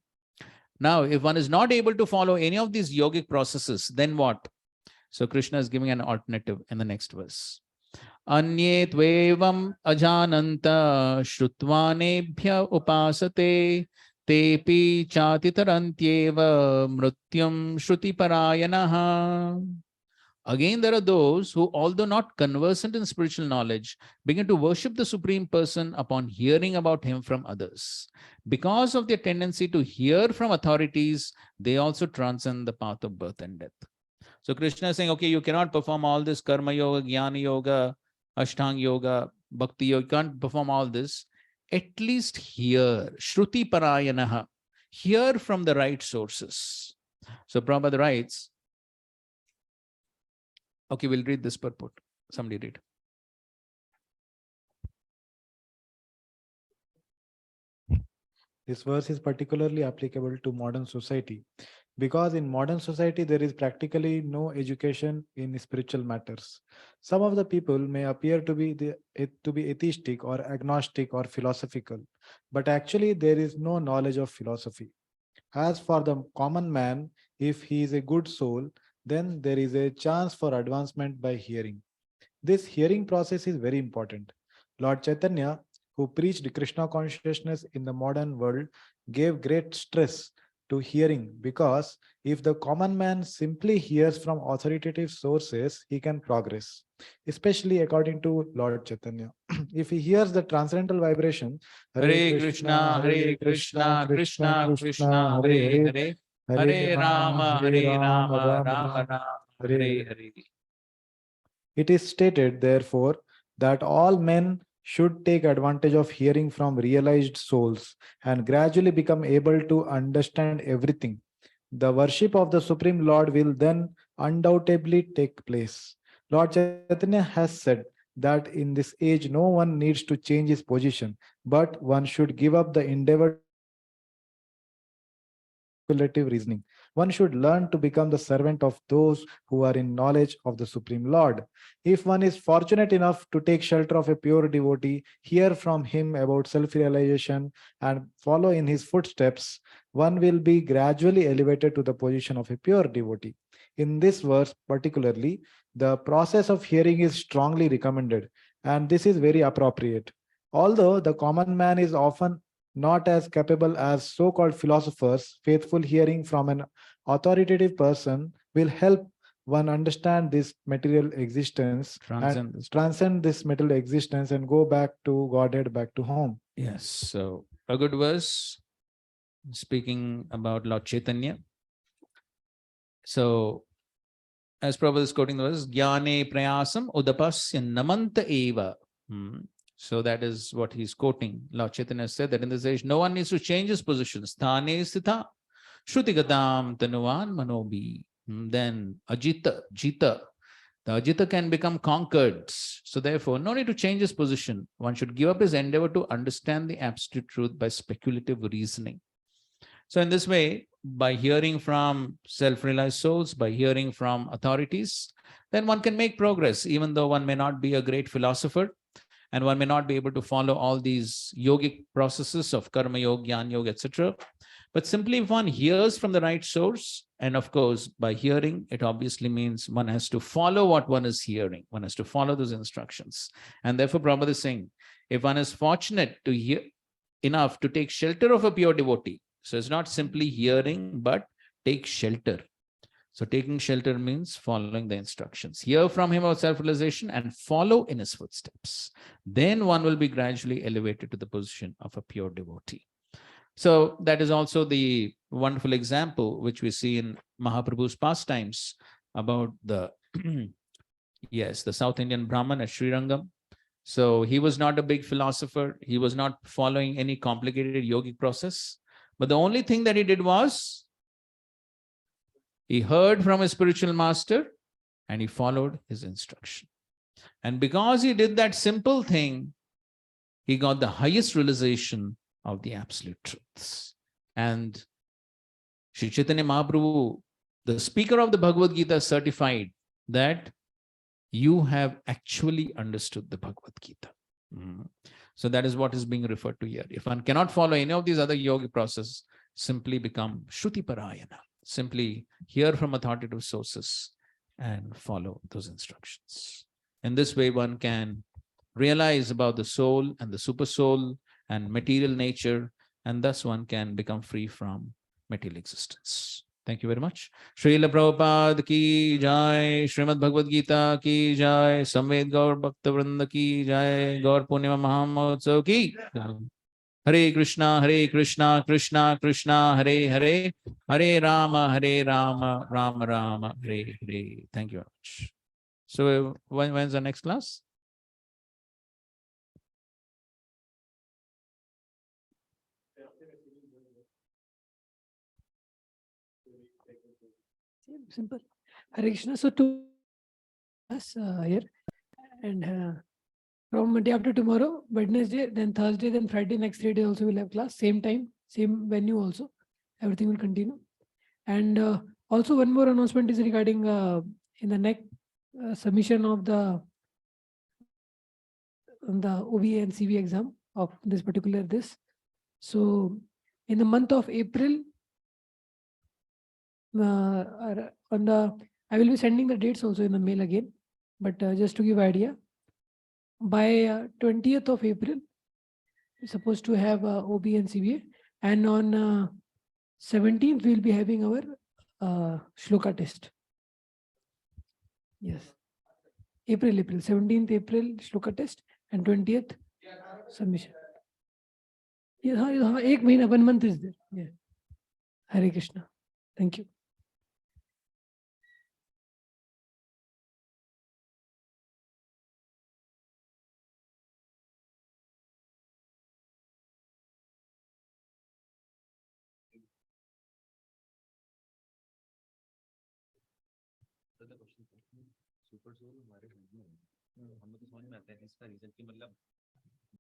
[SPEAKER 1] Now, if one is not able to follow any of these yogic processes, then what? So Krishna is giving an alternative in the next verse. Anye tvevam ajananta shrutvanebhya upasate tepi chatitarantyeva mrutyam shruti parayanaha. Again, there are those who, although not conversant in spiritual knowledge, begin to worship the Supreme Person upon hearing about him from others. Because of their tendency to hear from authorities, they also transcend the path of birth and death. So Krishna is saying, okay, you cannot perform all this karma yoga, jnana yoga, ashtanga yoga, bhakti yoga, you can't perform all this. At least hear, shruti parayanaha, hear from the right sources. So Prabhupada writes, okay, we'll read this purport. Somebody read.
[SPEAKER 13] This verse is particularly applicable to modern society because in modern society there is practically no education in spiritual matters. Some of the people may appear to be atheistic or agnostic or philosophical, but actually there is no knowledge of philosophy. As for the common man, if he is a good soul, then there is a chance for advancement by hearing. This hearing process is very important. Lord Chaitanya, who preached Krishna consciousness in the modern world, gave great stress to hearing because if the common man simply hears from authoritative sources, he can progress, especially according to Lord Chaitanya. If he hears the transcendental vibration,
[SPEAKER 1] Hare Krishna, Hare Krishna, Krishna Krishna, Hare Hare, Hare Rama, Rama Rama, Hare Hare.
[SPEAKER 13] It is stated, therefore, that all men should take advantage of hearing from realized souls and gradually become able to understand everything. The worship of the Supreme Lord will then undoubtedly take place. Lord Chaitanya has said that in this age no one needs to change his position, but one should give up the endeavor speculative reasoning. One should learn to become the servant of those who are in knowledge of the Supreme Lord. If one is fortunate enough to take shelter of a pure devotee, hear from him about self-realization, and follow in his footsteps, one will be gradually elevated to the position of a pure devotee. In this verse particularly, the process of hearing is strongly recommended, and this is very appropriate. Although the common man is often not as capable as so-called philosophers, faithful hearing from an authoritative person will help one understand this material existence and transcend this material existence and go back to Godhead, back to home.
[SPEAKER 1] Yes. So a good verse speaking about Lord Chaitanya. So as Prabhupada is quoting the verse, Jnane prayasam udapasya namanta eva. So that is what he's quoting. Lord Chaitanya said that in this age, no one needs to change his position. Sthane sthita shrutigatam tanuvan manobi. Then ajita, jita. The ajita can become conquered. So therefore, no need to change his position. One should give up his endeavor to understand the absolute truth by speculative reasoning. So in this way, by hearing from self-realized souls, by hearing from authorities, then one can make progress, even though one may not be a great philosopher and one may not be able to follow all these yogic processes of karma yoga, jnana yoga, etc. But simply if one hears from the right source, and of course, by hearing, it obviously means one has to follow what one is hearing. One has to follow those instructions. And therefore, Prabhupada is saying, if one is fortunate to hear enough to take shelter of a pure devotee, so it's not simply hearing, but take shelter. So taking shelter means following the instructions. Hear from him about self-realization and follow in his footsteps. Then one will be gradually elevated to the position of a pure devotee. So that is also the wonderful example which we see in Mahaprabhu's pastimes about the, yes, the South Indian Brahman at Srirangam. So he was not a big philosopher. He was not following any complicated yogic process. But the only thing that he did was, he heard from his spiritual master and he followed his instruction. And because he did that simple thing, he got the highest realization of the absolute truths. And Sri Chaitanya Mahaprabhu, the speaker of the Bhagavad Gita, certified that you have actually understood the Bhagavad Gita. So that is what is being referred to here. If one cannot follow any of these other yogic processes, simply become Shruti Parayana. Simply hear from authoritative sources and follow those instructions. In this way, one can realize about the soul and the super soul and material nature, and thus one can become free from material existence. Thank you very much. Srila Prabhupada ki jai, Srimad Bhagavad Gita ki jai, Samved Gaur Bhakta Vrinda ki jai, Gaur Purnima Mahamotsav ki jai. Hare Krishna, Krishna Krishna, Hare Hare, Hare Rama, Rama Rama, Hare Hare. Thank you very much. So when's the next class?
[SPEAKER 12] Simple. Hare Krishna. So to us here, and from day after tomorrow, Wednesday, then Thursday, then Friday, next 3 days also we'll have class. Same time, same venue also. Everything will continue. And also one more announcement is regarding in the next submission of the OBA and CV exam of this particular this. So in the month of April, I will be sending the dates also in the mail again, but just to give idea, by 20th of April, we're supposed to have OB and CBA, and on 17th we'll be having our shloka test. Yes, April 17th April shloka test and 20th submission. Yeah, 1 month is there. Yeah. Hare Krishna. Thank you.
[SPEAKER 5] Super soul हमारे में हमको तो समझ में आता है इसका reason की मतलब